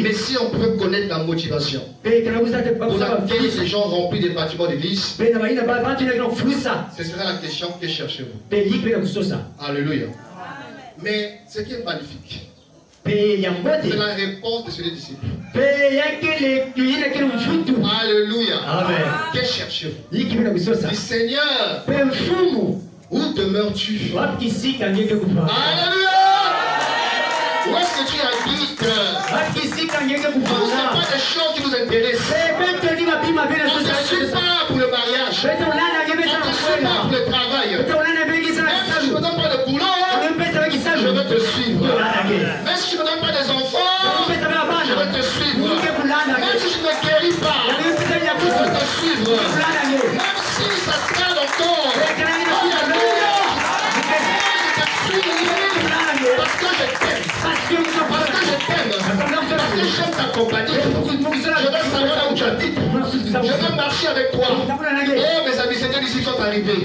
Mais si on peut connaître la motivation pour laquelle ces gens remplis des bâtiments d'église, ce sera la question que cherchez-vous. Alléluia. Mais ce qui est magnifique, c'est la réponse de ces disciples. Alléluia. Que cherchez-vous? Du Seigneur, où demeures-tu? Alléluia. Où est-ce que tu habites? Ce n'est pas des choses qui nous intéressent. On ne te suit pas pour le mariage. On ne te suit pas pour le travail. Même si je ne me donne pas de boulot, je vais te suivre. Même si je ne me donne pas des enfants, je vais te suivre. Même si je ne me guéris pas, je vais te suivre. Même si ça traîne encore, alléluia. Je te suis parce que je t'aime. Parce que je t'aime. Parce que j'aime ta compagnie. Je veux savoir là où tu habites. Je veux marcher avec toi. Oh, mes amis, ces deux disciples sont arrivés.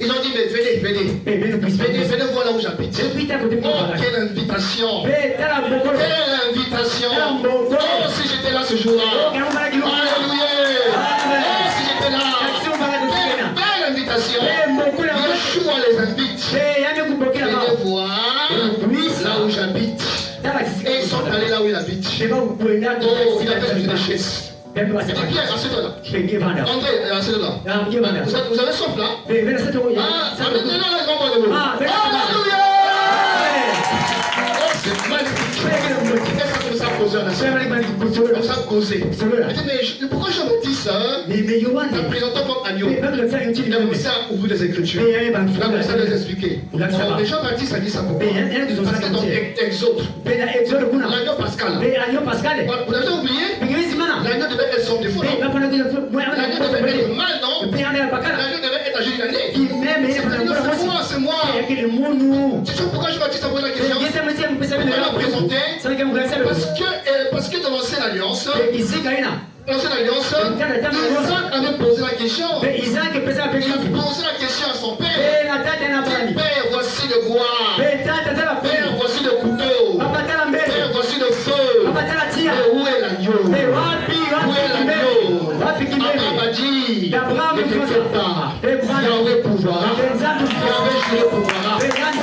Ils ont dit, mais venez voir là où j'habite. Oh, quelle invitation. Quelle invitation. Oh, si j'étais là ce jour-là. Alléluia. Oh, si j'étais là. Quelle belle invitation. Yeshua les invite. Venez voir là où j'habite. Et ils sont allés là où il habite. Oh, il a fait une chaise. Il dit, Pierre, assieds-toi là. André, assieds-toi là. Vous avez soif là? Ah, amenez-le là, les grands de l'eau. Alléluia! Oh, c'est magnifique. Qu'est-ce que nous avons causé en Nous avons causé. Il dit, mais pourquoi Jean-Baptiste, un présentant comme agneau, il a commencé à ouvrir les Écritures. Il a commencé à les expliquer. Mais Jean-Baptiste a dit ça pourquoi? Parce que dans Exode, l'agneau pascal. Vous l'avez oublié? L'agneau devait être sans défaut, non? L'agneau devait être mal, non? L'agneau devait être âgé d'une année. C'est moi. Tu sais pourquoi Jean-Baptiste a posé la question? Pourquoi il l'a présenté? Parce que dans l'ancienne alliance, Isaac avait posé la question. Il a posé la question à son père. Père, voici le bois. Père, voici le couteau. Père, voici le feu. Mais où est l'agneau? Où est l'agneau? Abraham a dit, ne t'inquiète pas. Yahweh pourvoira. Yahweh juré pourvoira. Et quand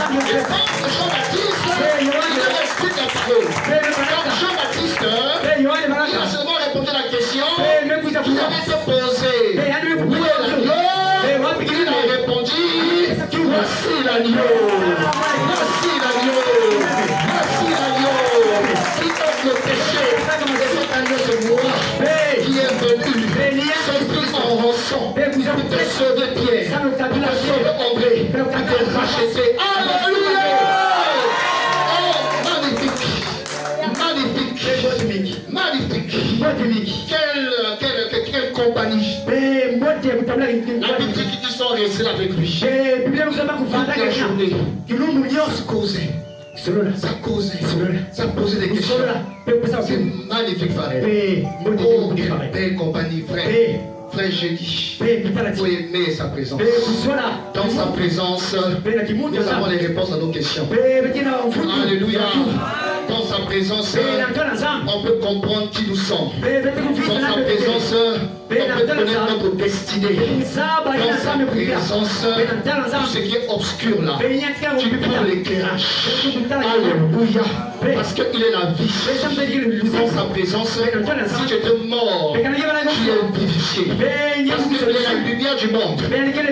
Jean-Baptiste, il leur explique la parole. Quand Jean-Baptiste, il a seulement répondu à la question qui avait été posée. Où est l'agneau? Il a répondu, voici l'agneau. Voici l'agneau. Voici l'agneau. Qui ôte le péché. Et cet agneau, c'est moi qui est venu. Son pris en rançon. Pour te sauver, Pierre. Pour te sauver, André. Pour te racheter. Alléluia. Oh, magnifique. Magnifique. Quelle compagnie. La Bible dit qu'ils sont restés avec lui. Toute la journée. Ça causait. Ça posait des questions. C'est magnifique, frère. Oh, quelle belle compagnie, frère. Frère, j'ai dit, il faut aimer sa présence. Dans sa présence, nous avons les réponses à nos questions. Alléluia. Dans sa présence, on peut comprendre qui nous sommes. Dans sa présence, on peut connaître notre destinée. Dans sa présence, tout ce qui est obscur là, tu prends l'éclairage. Alléluia. Parce qu'il est la vie. Dans sa présence, si tu étais mort, tu es vivifié. Parce qu'il est la lumière du monde.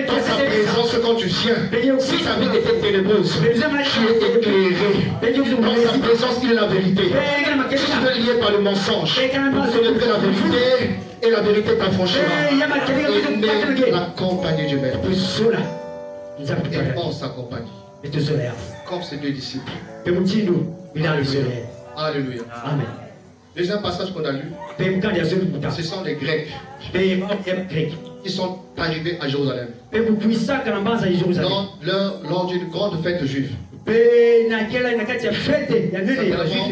Dans sa présence, quand tu viens, si ta vie était ténébreuse, tu es éclairé. Dans sa présence, il est la vérité. Si tu veux lier par le mensonge, pour célébrer la vérité, et la vérité t'affranchira. Et la compagnie du Maître. Et on s'accompagne. Comme ces deux disciples. Alléluia. Amen. Deuxième passage qu'on a lu, ce sont les Grecs qui sont arrivés à Jérusalem lors d'une grande fête juive.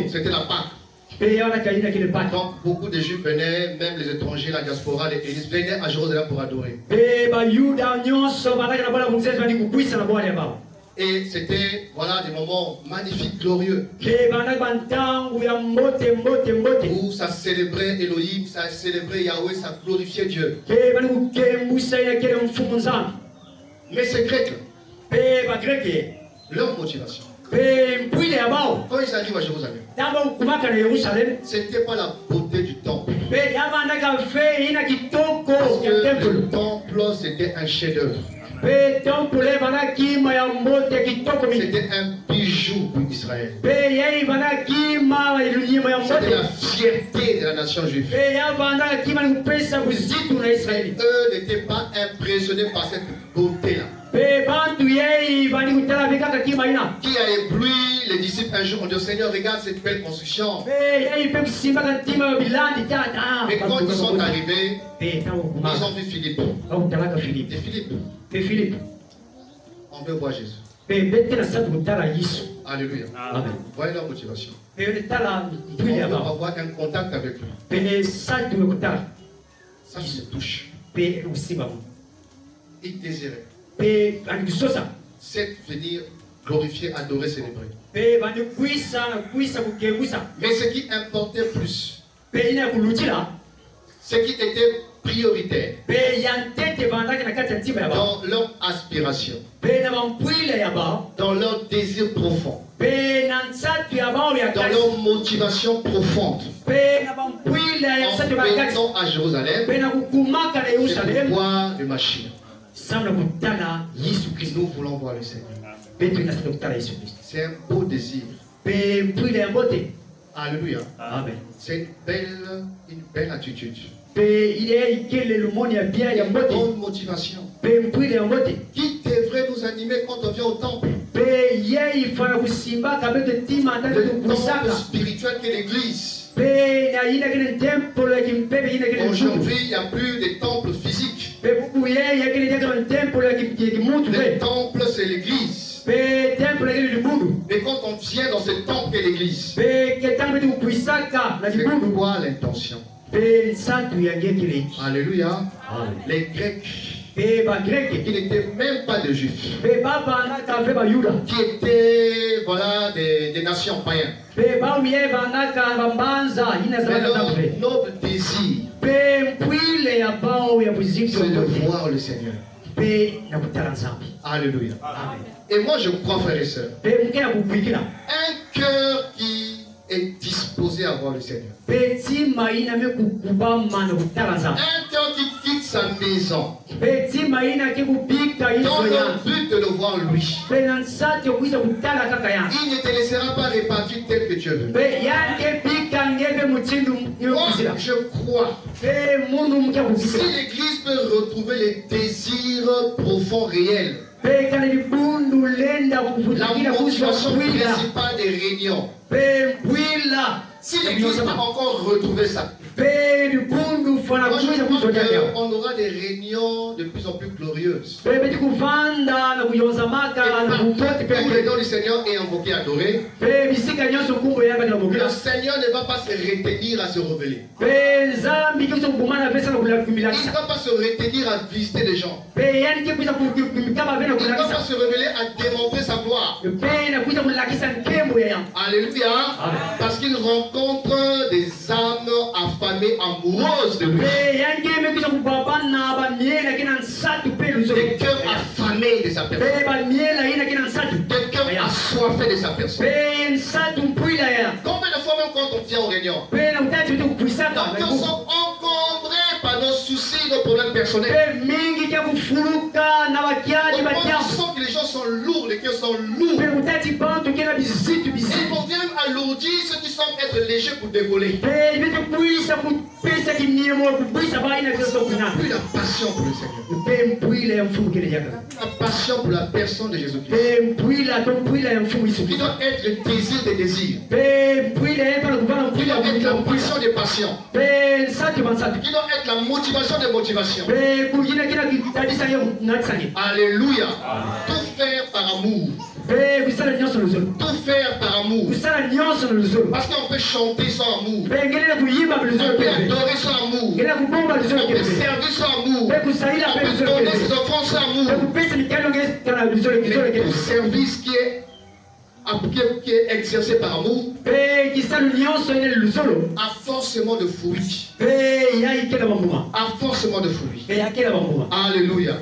C'était la Pâque. Donc beaucoup de Juifs venaient, même les étrangers, la diaspora, les églises venaient à Jérusalem pour adorer. Et c'était, voilà, des moments magnifiques, glorieux. Où ça célébrait Elohim, ça célébrait Yahweh, ça glorifiait Dieu. Mais ces Grecs, leur motivation, quand ils arrivent à Jérusalem, ce n'était pas la beauté du temple. Parce que le temple, c'était un chef-d'œuvre. C'était un bijou pour Israël. C'était la fierté de la nation juive. Eux n'étaient pas impressionnés par cette beauté-là. Qui a ébloui les disciples un jour? On dit, Seigneur, regarde cette belle construction. Mais quand ils sont arrivés, ils ont vu Philippe. Et Philippe, on veut voir Jésus. Alléluia. Voyez leur motivation. On veut avoir un contact avec lui. Ça se touche. Il désirait. C'est venir glorifier, adorer, célébrer. Mais ce qui importait plus, ce qui était prioritaire dans leur aspiration, dans leur désir profond, dans leur motivation profonde, en venant à Jérusalem, c'est pour voir le Mashiach. Nous voulons voir le Seigneur. C'est un beau désir. Alléluia. C'est une belle attitude. Une bonne motivation qui devrait nous animer quand on vient au temple. Le temple spirituel qu'est l'église. Aujourd'hui, il n'y a plus de temple physique. Le temple, c'est l'église. Mais quand on vient dans ce temple qu'est l'église, c'est quoi l'intention? Alléluia. Les Grecs qui n'étaient même pas des Juifs, qui étaient, voilà, des nations païennes. Mais leur noble désir, c'est de voir le Seigneur. Alléluia. Et moi je crois, frères et sœurs, un cœur qui est disposé à voir le Seigneur. Un cœur qui quitte sa maison dans le but de le voir lui. Il ne te laissera pas répartir tel que Dieu veut. Moi, je crois, si l'Église peut retrouver les désirs profonds réels, la motivation principale des réunions, si l'Église peut encore retrouver ça, on aura des réunions de plus en plus glorieuses. Où le nom du Seigneur est invoqué, adoré. Le Seigneur ne va pas se retenir à se révéler. Il ne va pas se retenir à visiter les gens. Il ne va pas se révéler à démontrer sa gloire. Alléluia. Parce qu'il rencontre des âmes affamées, amoureuses de lui. Des cœurs affamés de sa personne. Des cœurs assoiffés de sa personne. Combien de fois même quand on vient aux réunions, nos cœurs sont encombrés par nos soucis, nos problèmes personnels. On sent que les gens sont lourds, les cœurs sont lourds. Et on vient alourdir ceux qui semblent être légers pour décoller. Plus la passion pour le Seigneur. La passion pour la personne de Jésus-Christ. Qui doit être le désir des désirs. Qui doit être la passion des passions. Qui doit être la motivation des motivations. Alléluia. Tout faire par amour. Tout faire par amour. Parce qu'on peut chanter sans amour. On peut adorer sans amour. On peut servir sans amour. On peut donner ses offrandes sans amour. Mais tout service qui est exercé par amour a forcément de fruits. A forcément de fruits. Alléluia.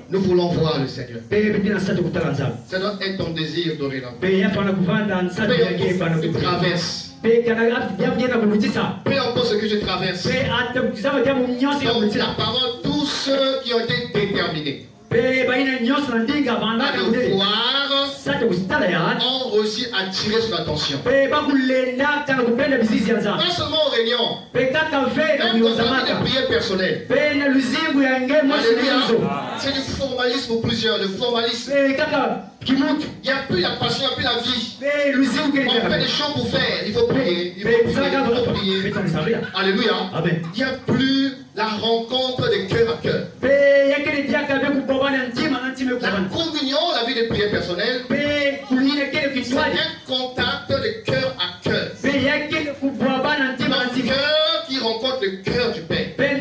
Nous voulons voir le Seigneur. Ça doit être ton désir dorénavant. Peu importe ce que tu traverses. Peu importe ce que je traverse. Donc, la parole, tous ceux qui ont été déterminés à le voir ont réussi à attirer son attention. Pas seulement aux réunions, même quand on fait des prières personnelles. C'est du formalisme pour plusieurs, le formalisme. Il n'y a plus la passion, il n'y a plus la vie. On fait des choses pour faire, il faut prier. Il faut prier. Alléluia. Il n'y a plus la rencontre de cœur à cœur. La communion, la vie de prière personnelle, c'est un contact de cœur à cœur. Un cœur qui rencontre le cœur du Père. Un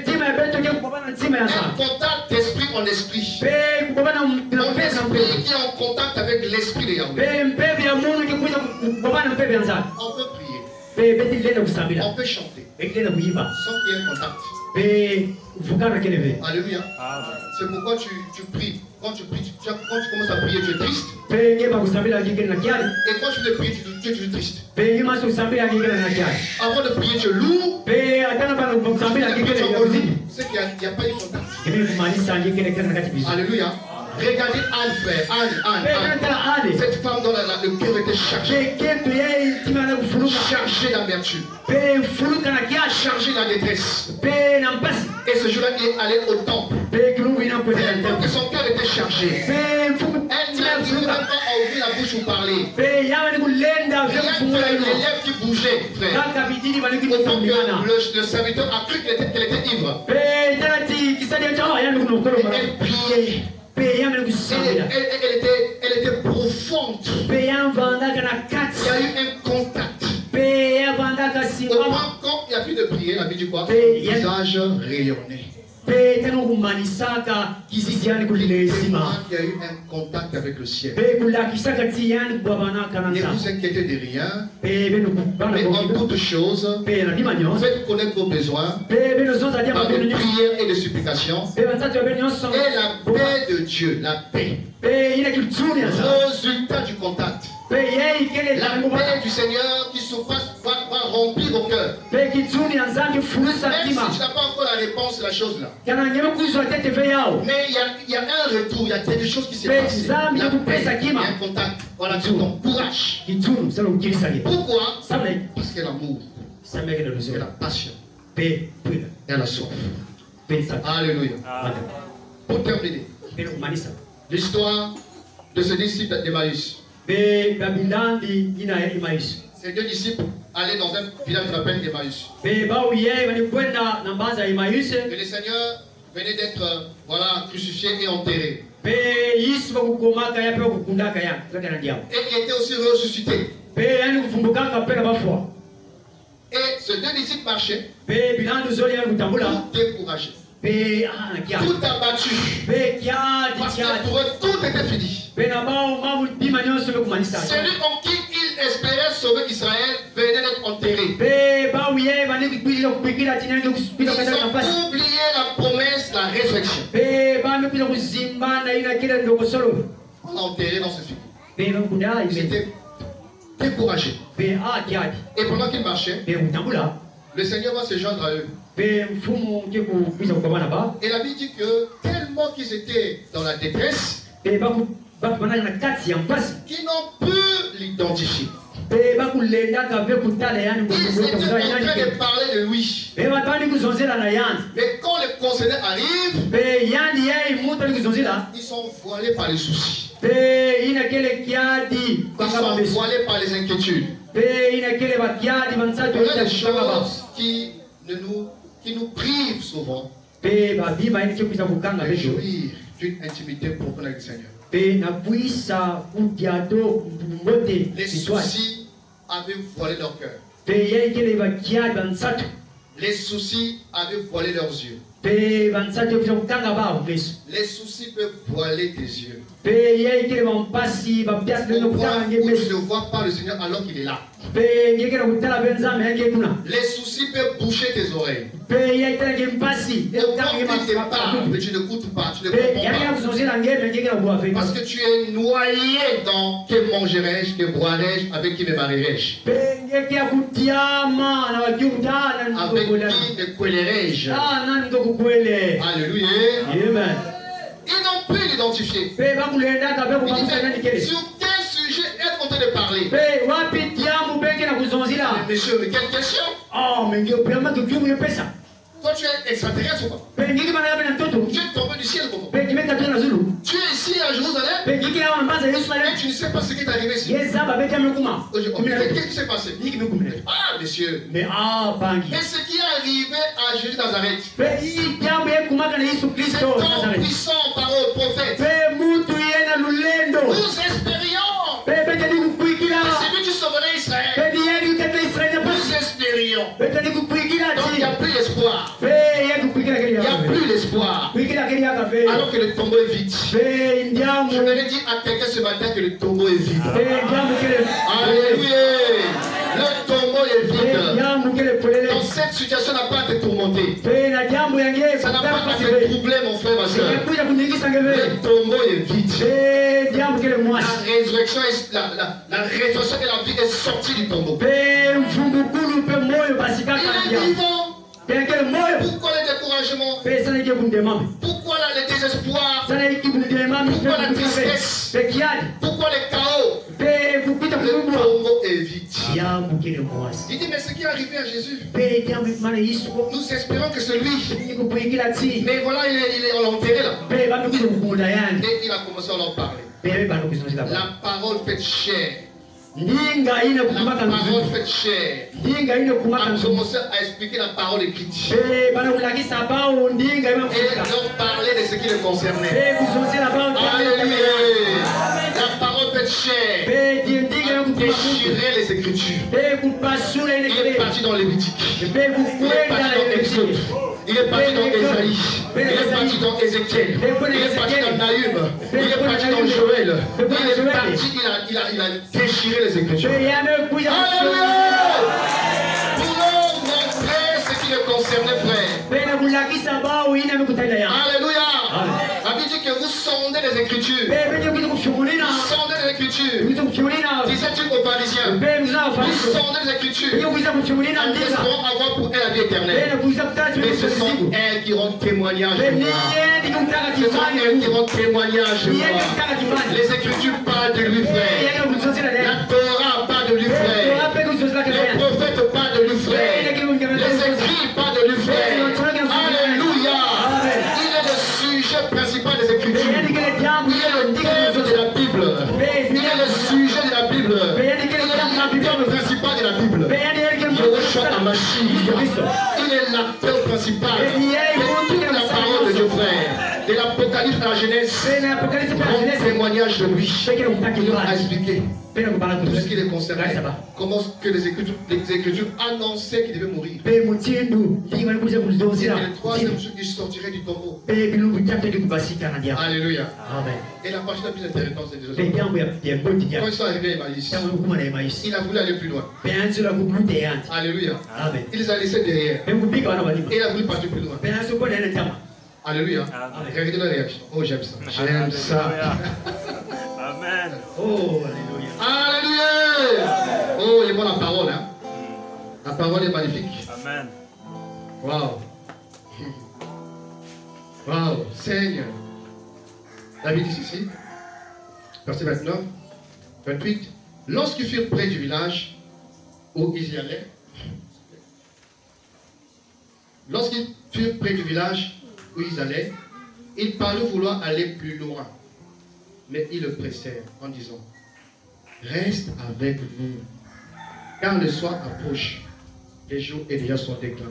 contact d'esprit en esprit. Mon esprit qui est en contact avec l'esprit de Yahweh. On peut prier. On peut chanter. Sans qu'il y ait un contact. Alléluia. C'est pourquoi tu pries. Quand tu commences à prier, tu es triste. Et quand tu veux prier, tu es triste. Avant de prier, tu es lourd. C'est qu'il n'y a pas de contact. Alléluia. Regardez Anne, frère. Anne. Cette femme dont le cœur était chargé. Chargé d'amertume. Chargé de la détresse. Et ce jour-là, il est allé au temple. Tellement que son cœur était chargé. Elle n'arrivait même pas à ouvrir la bouche pour parler. Il y a les lèvres qui bougeaient, frère. Autant que le serviteur a cru qu'elle était ivre. Elle priait. Elle était profonde. Il y a eu un contact. Au moment quand il a fini de prier, la vie du quoi? Son visage rayonnait. Il y a eu un contact avec le ciel. Ne vous inquiétez de rien, mais en toutes choses, faites connaître vos besoins par des prières et des supplications. Et la paix de Dieu, la paix, résultat du contact. La paix du Seigneur qui va remplir vos cœurs. Même si tu n'as pas encore la réponse de la chose là. Mais il y a un retour, il y a quelque chose qui s'est passé. La paix, il y a un contact. Voilà, tu t'encourages. Pourquoi? Parce qu'il y a l'amour. Il y a la passion. Et la soif. Alléluia. Pour terminer, l'histoire de ce disciple d'Emmaüs. Ces deux disciples allaient dans un village qui s'appelle Emmaüs. Et le Seigneur venait d'être crucifié et enterré. Et il était aussi ressuscité. Et ces deux disciples marchaient, tout découragés, tout abattu, parce que pour eux tout était fini. Celui en qui ils espéraient sauver Israël venait d'être enterré. Ils ont oublié la promesse, la résurrection. On l'a enterré dans ce film. Ils étaient découragés. Et pendant qu'ils marchaient, le Seigneur va se joindre à eux. Et la Bible dit que tellement qu'ils étaient dans la détresse, qu'ils n'ont pu l'identifier. Ils étaient en train de parler de lui. Mais quand les conseillers arrivent, ils sont voilés par les soucis. Ils sont voilés par les inquiétudes. Voilà les choses qui nous privent souvent de jouir d'une intimité profonde avec le Seigneur. Les soucis avaient voilé leur cœur. Les soucis avaient voilé leurs yeux. Les soucis peuvent voiler tes yeux. On voit où tu ne vois pas le Seigneur alors qu'il est là. Les soucis peuvent boucher tes oreilles. On voit qu'il te parle, mais tu n'écoutes pas, tu ne comprends pas. Parce que tu es noyé dans que mangerai-je, que boirai-je, avec qui me marierai-je. Avec qui me coulerai-je. Alléluia. Amen. Ils n'ont pu l'identifier. Sur quel sujet est-on en train de parler? Monsieur, mais quelle question? Toi, tu es extraterrestre ou quoi? Tu es tombé du ciel ou quoi? Tu es ici à Jérusalem et tu ne sais pas ce qui est arrivé ici. Qu'est-ce qui s'est passé? Ah, monsieur. Mais ce qui est arrivé à Jésus de Nazareth, cet homme puissant, parole, prophète, nous espérions que c'est lui qui sauverait Israël. Nous espérions. Donc il n'y a plus d'espoir. Il n'y a plus d'espoir. Alors que le tombeau est vide. Je voudrais dire à quelqu'un ce matin que le tombeau est vide. Alléluia. Le tombeau est vide. Dans cette situation, n'a pas à te tourmenter. Ça n'a pas à te troubler, mon frère, ma soeur. Le tombeau est vide. La résurrection et la vie est sortie du tombeau. Il est vivant. Pourquoi le découragement? Pourquoi le désespoir? Pourquoi la tristesse? Pourquoi le chaos? Le tombeau est vide. Il dit, mais ce qui est arrivé à Jésus, nous espérons que c'est lui. Mais voilà, il est enterré là. Et il a commencé à leur parler. La parole fait chair. La parole fait chair. A commencé à expliquer la parole écrite. Et leur parler de ce qui les concernait. Alléluia. La parole fait chair. Déchirer les Écritures. Il est parti dans Lévitique. Il est parti dans Exode. Il est parti dans Ésaïe. Il est parti dans Ézéchiel. Il est parti dans Nahum. Il est parti dans Joël. Il est parti, il a déchiré les Écritures. Alléluia. Pour leur montrer ce qui les concernait, frère. Alléluia. La Bible dit que vous sondez les Écritures. Vous sondez les Écritures. Disait-il aux pharisiens. Vous sondez les Écritures. Elles espérons avoir pour elles la vie éternelle. Mais ce sont elles qui rendent témoignage de moi. Ce sont elles qui rendent témoignage de moi. Les Écritures parlent de lui, frère. La Torah parle de lui, frère. Les prophètes parlent de lui, frère. Les écrits parlent de lui, frère. Alléluia. Il est le sujet principal des Écritures. Il est le thème de la Bible. Il est le sujet de la Bible. Il est le thème principal de la Bible. Il est l'acteur principal de toute la parole de Dieu, frère. De l'Apocalypse à la Genèse, grand témoignage de lui. Il nous a expliqué tout ce qui les concernait. Comment que les Écritures annonçaient qu'il devait mourir. Et le troisième jour, il sortirait du tombeau. Alléluia. Et la partie la plus intéressante, c'est déjà quand ils sont arrivés à Emmaüs, il a voulu aller plus loin. Alléluia. Il les a laissés derrière. Et il a voulu partir plus loin. Alléluia. Regardez la réaction. Oh, j'aime ça. J'aime ça. Amen. Oh, alléluia. Alléluia. Oh, il est bon la parole. Hein? La parole est magnifique. Amen. Waouh. Waouh. Seigneur. David dit ici. Verset 29, 28. Lorsqu'ils furent près du village où ils y allaient, ils parurent vouloir aller plus loin. Mais ils le pressèrent en disant, reste avec nous, car le soir approche, les jours et déjà son déclin.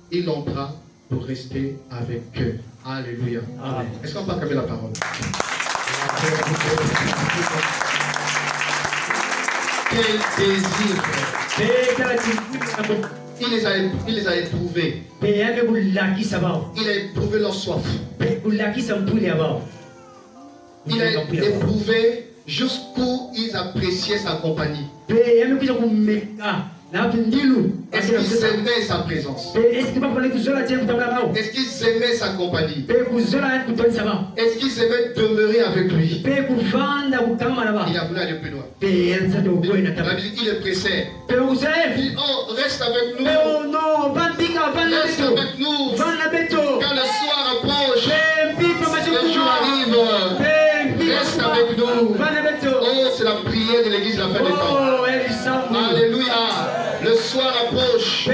Il entra pour rester avec eux. Alléluia. Amen. Est-ce qu'on peut acclamer la parole? Quel désir, frère. Il les a éprouvés. Il a éprouvé leur soif. Il a éprouvé jusqu'où ils appréciaient sa compagnie. Est-ce qu'ils aimaient sa présence? Est-ce qu'ils aimaient sa compagnie? Est-ce qu'ils aimaient demeurer avec lui? Il a voulu aller plus loin. La musique, il est pressé. Il dit, oh, reste avec nous. Reste avec nous. Quand le soir approche, le jour arrive. Reste avec nous. Oh, c'est la prière de l'église de la fin des temps. Alléluia. Le soir approche.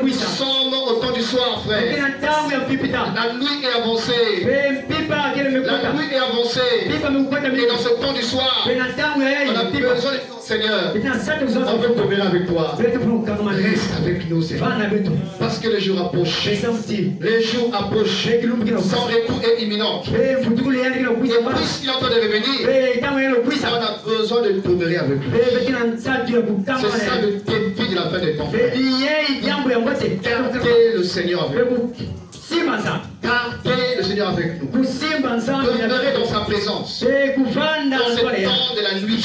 Nous sommes au temps du soir, frère. La nuit est avancée. La nuit est avancée. Et dans ce temps du soir, on a besoin de Seigneur. On veut demeurer avec toi. Reste avec nous, Seigneur. Parce que le jour approche. Le jour approche. Son retour est imminent. Et puisqu'il est en train de revenir, on a besoin de demeurer avec lui. C'est ça le défi de la fin des temps. Gardez le Seigneur avec nous. Gardez le Seigneur avec nous. Demeurez dans sa présence. Dans ce temps de la nuit.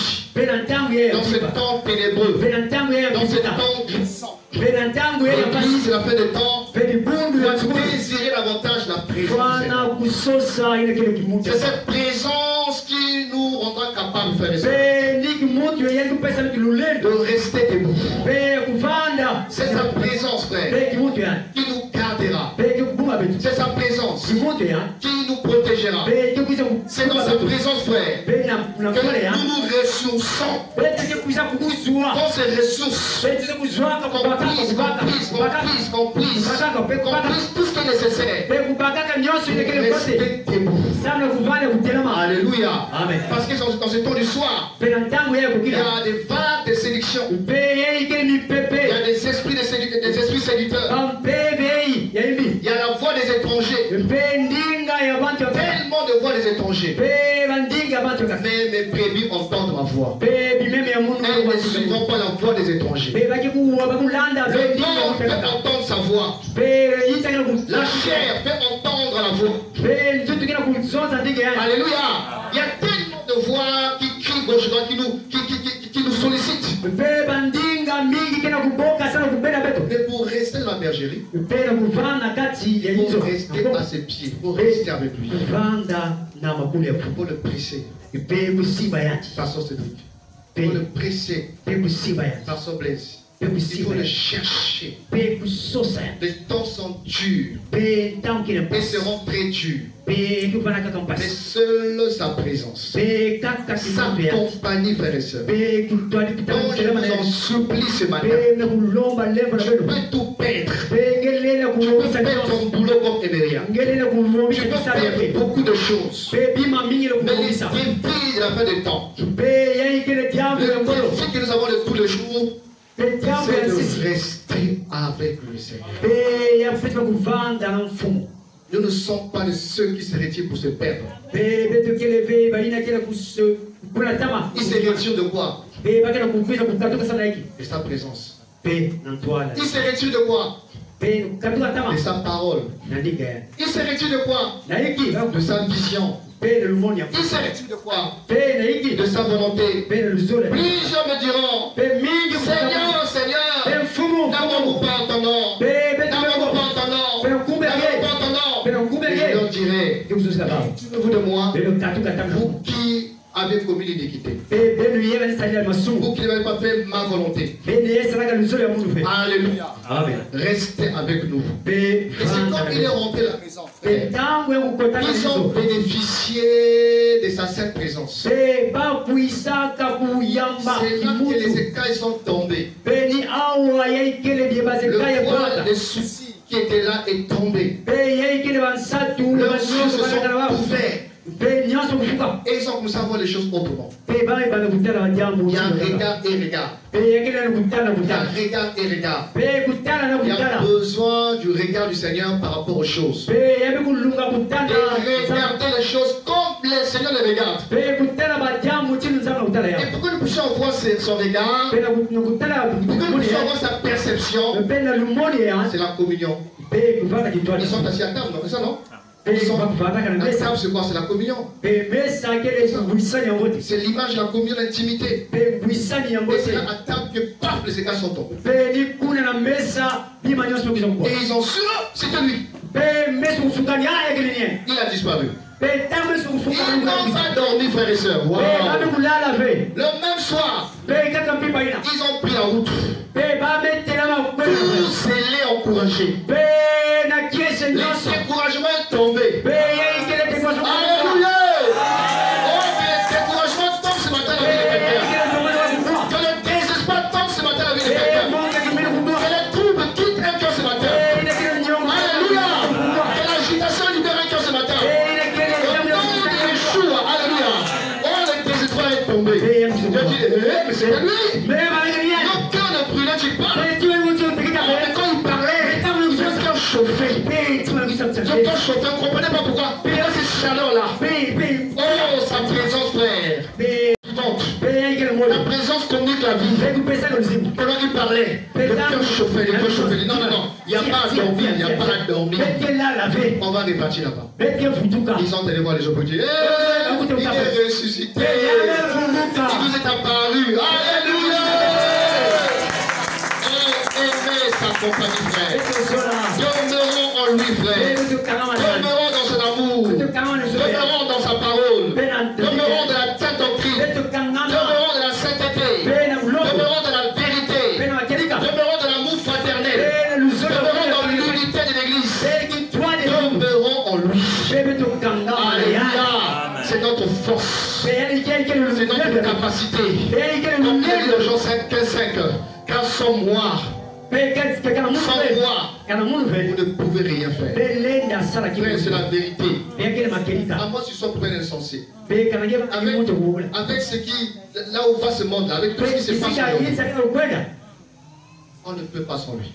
Dans ce temps ténébreux. Dans ce temps glissant. L'église, c'est la fin des temps. Doit désirer davantage la présence du Seigneur. C'est cette présence qui nous rendra capables, frères et sœurs, de rester debout. C'est sa présence, frère, qui nous gardera. C'est sa présence qui nous protégera. C'est dans sa présence, frère, que nous nous ressourçons. Dans ces ressources, qu'on puisse tout ce qui est nécessaire. Rester debout. Alléluia. Amen. Parce que dans ce temps du soir, il y a des vagues de séduction. Il y a des esprits séducteurs. Il y a la voix des étrangers. Tellement de voix des étrangers. Mais mes brebis entendent ma voix. Elles ne suivront pas la voix des étrangers. Le corps fait entendre sa voix. La chair fait entendre la voix. Alléluia. Il y a tellement de voix qui crient gauche droite, qui nous sollicitent. Mais pour rester dans la bergerie, pour rester à ses pieds, pour rester avec lui, pour le presser. Pasteur Cédric. Pour le presser. Pasteur Blaise. Il faut le chercher. Les temps sont durs et seront très durs. Mais seule sa présence, sa compagnie, frères et sœurs, donc je vous en supplie ce matin. Tu peux tout perdre. Tu peux perdre ton boulot comme Emeria. Tu peux perdre beaucoup de choses. Mais les défis de la fin des temps, le défi que nous avons de tous les jours, c'est de rester avec le Seigneur. Nous ne sommes pas de ceux qui se retirent pour se perdre. Ils se retirent de quoi? De sa présence. Ils se retirent de quoi? De sa parole. Ils se retirent de quoi? De sa vision. Il s'est retiré de quoi? De sa volonté. Plusieurs me diront, Seigneur, Seigneur, n'avons-nous pas entendant? N'avons-nous pas entendant? N'avons-nous pas entendant? Et je leur dirai, souvenez-vous de moi, vous qui avait commis l'iniquité. Vous qui n'avez pas fait ma volonté. Alléluia. Amen. Restez avec nous. Et c'est quand il est rentré à la maison, frère, ils ont bénéficié de sa sainte présence. C'est là que les écailles sont tombées. Le poids des soucis qui étaient là est tombé. Leurs yeux se sont ouverts. Et ils ont commencé à voir les choses autrement. Il y a regard et regard. Il y a regard et regard. Il y a besoin du regard du Seigneur par rapport aux choses. Et regarder les choses comme le Seigneur les regarde. Et pour que nous puissions voir son regard, pour que nous puissions voir sa perception, c'est la communion. Ils sont assis à table, non? C'est ça, non? La table, c'est quoi? C'est la communion. C'est l'image de la communion, l'intimité. Et c'est à table que paf, les écarts sont tombés. Et ils ont su, c'était lui. Il a disparu. Ils n'ont pas dormi, frères et sœurs. Wow. Le même soir, ils ont pris la route. Tous les encouragés. L'encouragement est tombé. Alléluia. Oh, que le découragement tombe ce matin dans la vie de quelqu'un. Que le désespoir tombe ce matin dans la vie de quelqu'un. Que les troubles quittent un cœur ce matin. Alléluia. Que l'agitation libère un cœur ce matin. Au nom de Yeshua. Alléluia. Oh, le désespoir est tombé. Je dis, mais c'est lui. Nos cœurs ne brûlaient tu parles. Mais quand il parlait, le cœur chauffé. Le cœur chauffé, on ne comprenait pas pourquoi. Il y a cette chaleur-là. Oh, sa présence, frère. La présence communique la vie. Pendant qu'il parlait, le cœur chauffé, le cœur chauffé. Non, non, non. Il n'y a pas à dormir. Il n'y a pas à dormir. On va repartir là-bas. Ils sont allés voir les opportunités. Il est ressuscité. Il vous est apparu. Alléluia. Oh, aimez sa compagnie, frère. Demeurons en lui, frère. Demeurons dans son amour. Demeurons dans sa parole. Demeurons dans la sainte doctrine. Demeurons dans la sainteté. Demeurons dans la vérité. Demeurons dans l'amour fraternel. Demeurons dans l'unité de l'Église. Demeurons en lui. Alléluia. C'est notre force. C'est notre capacité. Comme dit Jean 5,5. Car sans moi, vous ne pouvez rien faire. Frère, c'est la vérité. À moi, tu sois plein insensé. Avec ce qui, là où va ce monde, avec tout ce qui se passe aujourd'hui, on ne peut pas sans lui.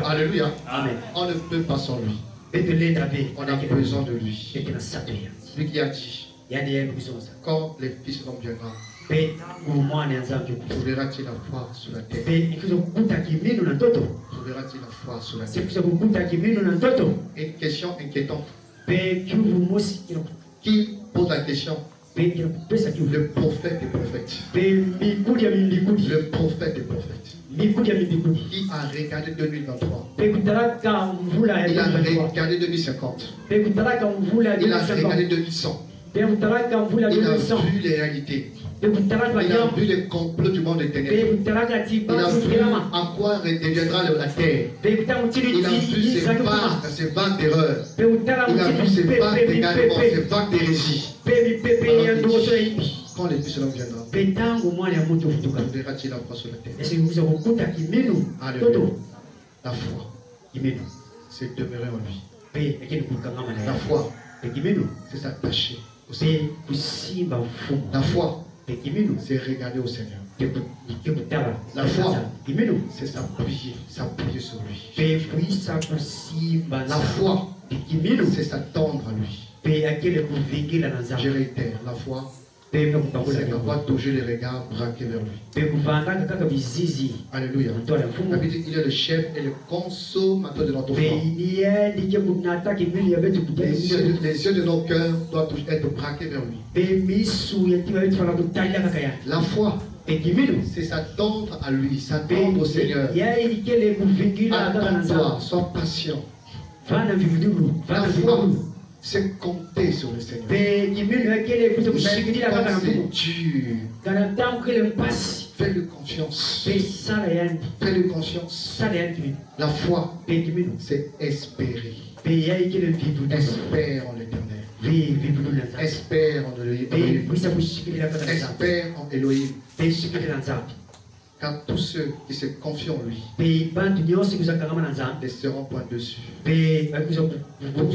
Alléluia. Amen. On ne peut pas sans lui. On a besoin de lui. Lui qui a dit, quand les fils de l'homme viendra, trouveras-tu la foi sur la terre? Trouveras-tu la foi sur la terre? Une question inquiétante. Qui pose la question? Le prophète des prophètes. Le prophète des prophètes. Qui a regardé 2023. Il a regardé 2050. Il a regardé 2100. Il a vu les réalités. Il a vu les complots du monde des ténèbres. Il a vu en quoi deviendra la terre. Il a vu ces vagues d'erreurs. Il a vu ces vagues d'égarements, ces vagues d'hérésie. Quand les fils de l'homme viendra, verra-t-il la foi sur la terre? Alléluia. La foi, c'est demeurer en lui. La foi, c'est s'attacher au Seigneur. La foi, c'est regarder au Seigneur. La foi, c'est s'appuyer sur lui. La foi, c'est s'attendre à lui. Je réitère, la foi, c'est d'avoir touché les regards braqués vers lui. Alléluia. Il est le chef et le consommateur de notre foi. Les yeux de nos cœurs doivent être braqués vers lui. La foi, c'est s'attendre à lui, s'attendre au Seigneur. Attends-toi, sois patient. La foi, c'est compter sur le Seigneur. Pe kimino kile kuto kushikilia Même kaka quand na c'est Mungu. dur, Kana tangu kile mpasi. fais-le confiance. Pe sala yani. Fais-le confiance. Sala yani kimino. La foi, Pe kimino. c'est espérer. Pe yayi kile vivu. Espère en l'éternel. Vivu na nzambe. Espère en Pe Elohim. kuisa kushikilia kaka na nzambe. Espère en Elohim. Pe shikilia na nzambe. Car tous ceux qui se confient en lui Pe bantu nyonse kuzakangama na nzambe. ne seront point déçus. Pe bakuza Tous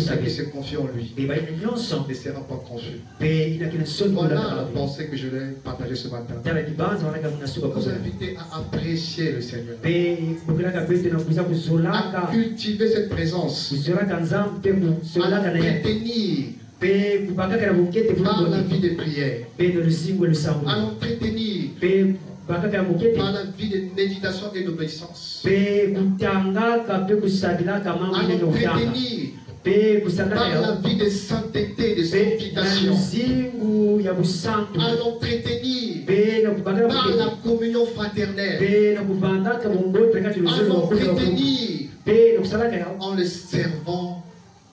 ceux qui kusabe. se confient en lui Pe bayi nyonso. ne seront pas confus. Pe ina kile soni Voilà la kula. pensée que je vais partager ce matin. Tala kibanza wana kama nasuka Vous kwa. inviter à apprécier le Seigneur, Pe bukilaka bete na kuza à kuzolaka. cultiver cette présence, Kuzolaka nzambe pe à kuzolaka la na yeye. entretenir Pe kubakaka na bukete par la fulani. vie de prière, Pe no lusingo lusango. à l'entretenir Pe bakaka na bukete. par la vie de méditation et d'obéissance, Pe kutangaka pe kusadilaka à mambo yenye utanga. l'entretenir Pe kusandaka par la ya. vie de sainteté, de Pe na sanctification, lusingo ya busantu. à l'entretenir Pe na kubakaka par bukete. la communion fraternelle, Pe na kubandaka bongote kati à lusingo wa kufa. l'entretenir Pe na kusalaka ya. en le servant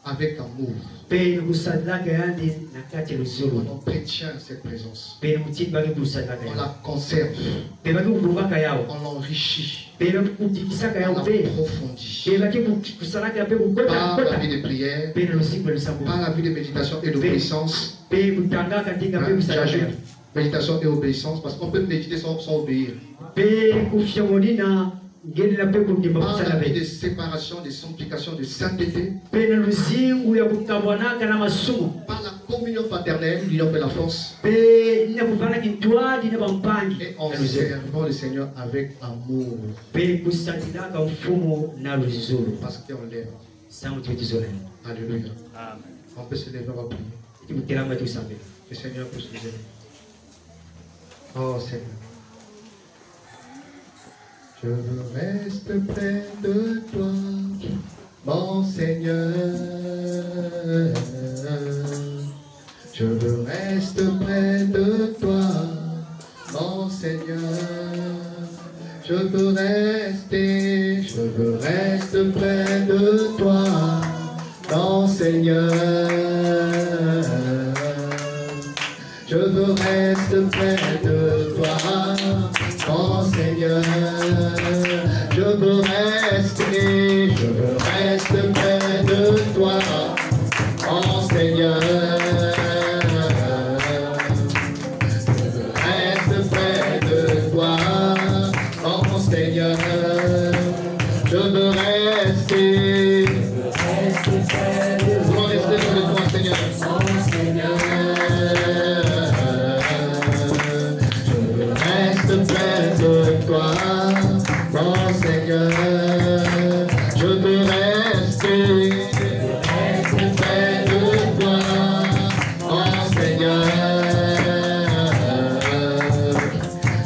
avec amour. Pe na kusadilaka yani na kati lusingo. On entretient cette présence, Pe na mutiki baki kusadilaka on ya. la conserve, Pe baki kubaka yao. on l'enrichit, Pe baki kutikisaka on yao pe. l'approfondit Pe baki kusalaka pe kukota par la kota. vie de prière, Pe na lusingo lusango. par la vie de méditation et d'obéissance. Pe kutangaka tinga pe kusalaka ya. J'ajoute méditation et obéissance parce qu'on peut méditer sans obéir. Pe kufyamoni na ngeni na pe kundima Par la kusala vie pe. de séparation, de sanctification, de sainteté, Pe na lusingo ya kukabwanaka na masumu. par la communion fraternelle, l'union fait la force, Pe nina kufana kintwadi na bampangi. et en servant le Seigneur avec amour Pe kusadilaka mfumo na luzulu. parce qu'on l'aime. Samu tuwetizole. Alléluia. Amen. On peut se lever, on va prier. Timutelamba tusambe. Le Seigneur puisse nous aider. Oh Seigneur. Je reste près de toi, mon Seigneur. Je reste près de toi, mon Seigneur. Je veux rester près de toi, mon Seigneur. Je veux rester près de toi, mon Seigneur. Je veux rester près de toi, mon Seigneur. Je veux rester près de toi, mon Seigneur. Je veux rester près de toi. Comment rester près de toi, Seigneur? Mon Seigneur. Près de toi, mon Seigneur, je veux rester près de toi, mon Seigneur,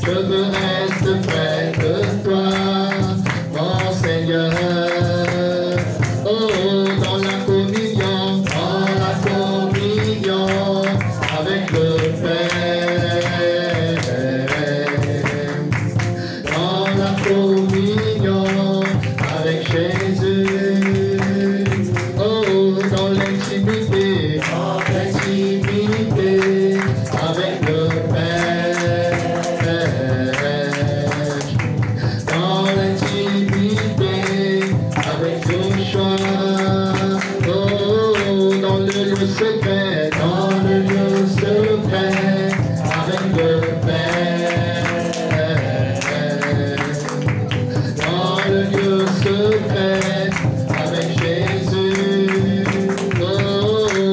je veux rester près de toi, mon Seigneur. Oh, dans la communion avec le Père. Communion avec Jésus, oh, dans l'intimité avec le Père, dans l'intimité avec Joshua, oh, dans le lieu secret avec le Père. Secret avec Jésus, oh,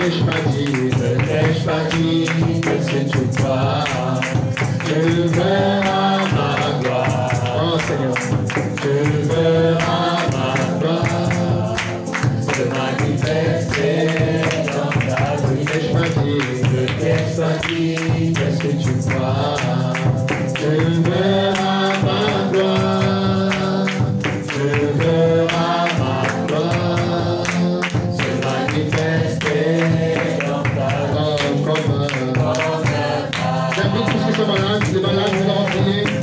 t'ai-je pas dit, ne t'ai-je pas dit que c'est tout toi. Tu verras ma gloire. Oh Seigneur, tu verras ma gloire se manifester dans ta vie. Ne t'ai-je pas dit que c'est tout toi. Tu verras ma gloire. Tu verras ma gloire se manifester dans ta vie. J'invite tous ceux qui sont malades, les malades, nous allons prier.